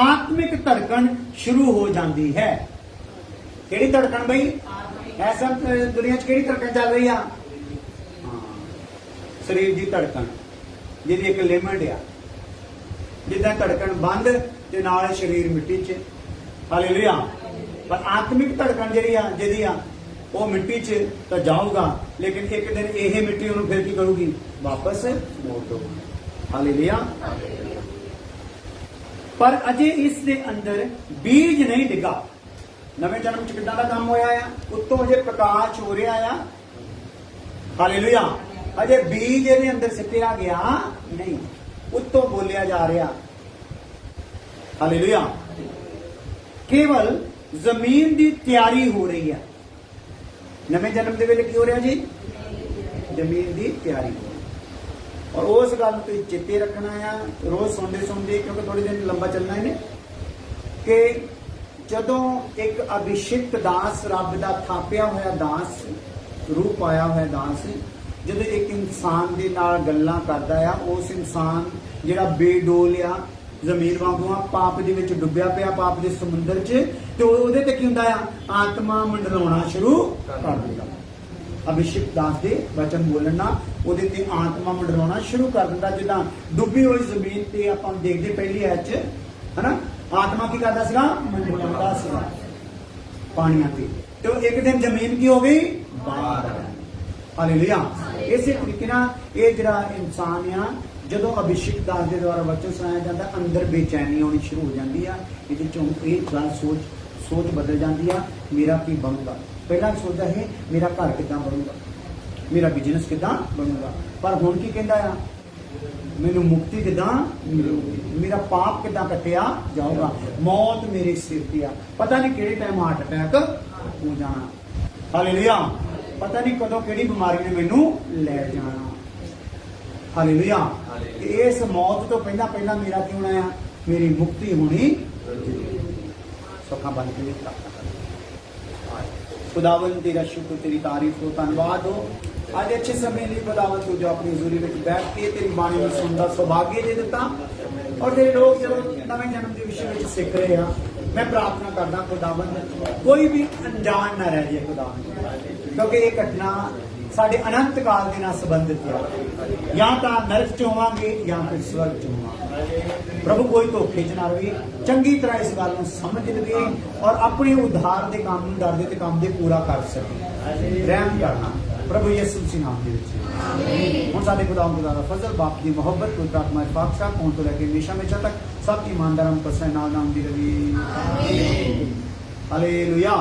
आत्मिक धड़कन शुरू हो जाती है। केड़ी धड़कन बई? ऐसा दुनिया च केड़ी धड़कन चल रही आ? शरीर की धड़कन जिहदी एक लिमिट आ, जिद्दां धड़कन बंद ते नाल शरीर मिट्टी च। हालेलुया। पर आत्मिक धड़कन जिहड़ी आ जिहदी आ वो मिट्टी च तो जाऊगा, लेकिन एक दिन यह मिट्टी उन्होंने फिर की करूगी, वापस मोड़ दूगी। हालेलुया। पर अजे इस दे अंदर बीज नहीं डिगा। नवे जन्म च किदां दा काम होया है, उत्तों अजे प्रकाश हो रहा है। हालेलुया। अजे बीज इहदे अंदर सिटिया गया नहीं, उत्तों बोलिया जा रहा। हालेलुया। केवल जमीन की तैयारी हो रही है। नवे जन्म के वेले की हो रहा जी? जमीन की तैयारी हो रही। और उस गल तुसीं चेते रखना है, रोज सुनते क्योंकि थोड़ी दिन लंबा चलना है कि जदों एक अभिषिक्त दास, रब का थापिया हुआ दास, रूप आया हुआ दास, जदों एक इंसान के नाल गल्लां करदा आ, उस इंसान जिहड़ा बेडोल आ, जमीन वांगू पाप दे विच डुब्बिया पिया, पाप के समुंदर च, तो उहदे ते की हुंदा आ, आत्मा मंडलाउणा शुरू कर दिंदा। अभिषिक्त दास दे वचन बोलना ਉਹਦੇ ਤੇ आत्मा मंडलाउणा शुरू कर दिंदा। जिद्दां डुब्बी हुई जमीन ते आपां देखदे पहली ऐच है ना, आत्मा की करदा सीगा? मंडलाउंदा सीगा पानियां ते। तो एक दिन जमीन की हो गई? बाहर। हालेलुया। इसे तरीके नाल ये जिहड़ा इंसान आ, जदों अभिषिक्त दास के द्वारा वचन सुनाया जाता, अंदर बेचैनी आनी शुरू हो जाती है। ये चों एक गल सोच बदल जाती है, मेरा की बनूगा। पहला सोचता है मेरा घर किदां बनूगा, मेरा बिजनेस किदां बनूगा, पर हुण की कहंदा आ, मैनूं मुक्ति किदां मिलूगी, मेरा पाप किदां कटिया जाऊगा, मौत मेरे सिर ते आ, पता नहीं किहड़े टाइम हार्ट अटैक हो जाना। हालेलुया। पता नहीं कदों किहड़ी बीमारी ने मैनूं लै जाना। हालेलुया। इस मौत तो पहला मेरा की होना है? मेरी मुक्ति होनी। सुखा बन के खुदावन तेरा शुक्र, तेरी तारीफ हो, धन्यवाद हो आज अच्छे समय लिए खुदावन को जो अपनी हजूरी में बैठ के तेरी बाणी में सुनने का सौभाग्य दे दिता। और तेरे लोग जो नवे जन्म के विषय में सीख रहे हैं, मैं प्रार्थना करदा खुदावन कोई भी अनजान ना रह जाए खुदावन, क्योंकि ये घटना साढ़े अनंत काल के नाल संबंधित है। या तो नरक च होवांगे या फिर स्वर्ग च होवांगे। प्रभु कोई धोखे च ना रहे, चंगी तरह इस गल समझ लवे और अपने उद्धार के काम डरदे ते काम दे पूरा कर सके। रहम करना प्रभु यीशु मसीह नाम दे विच। हुण साडे खुदा दा फजल, बाप की मोहब्बत, पवित्र आत्मा दी पाकशाह होण तो लैके हमेशा हमेशा तक सब ईमानदारां नूं पसंद नाम दी रही। हालेलुया।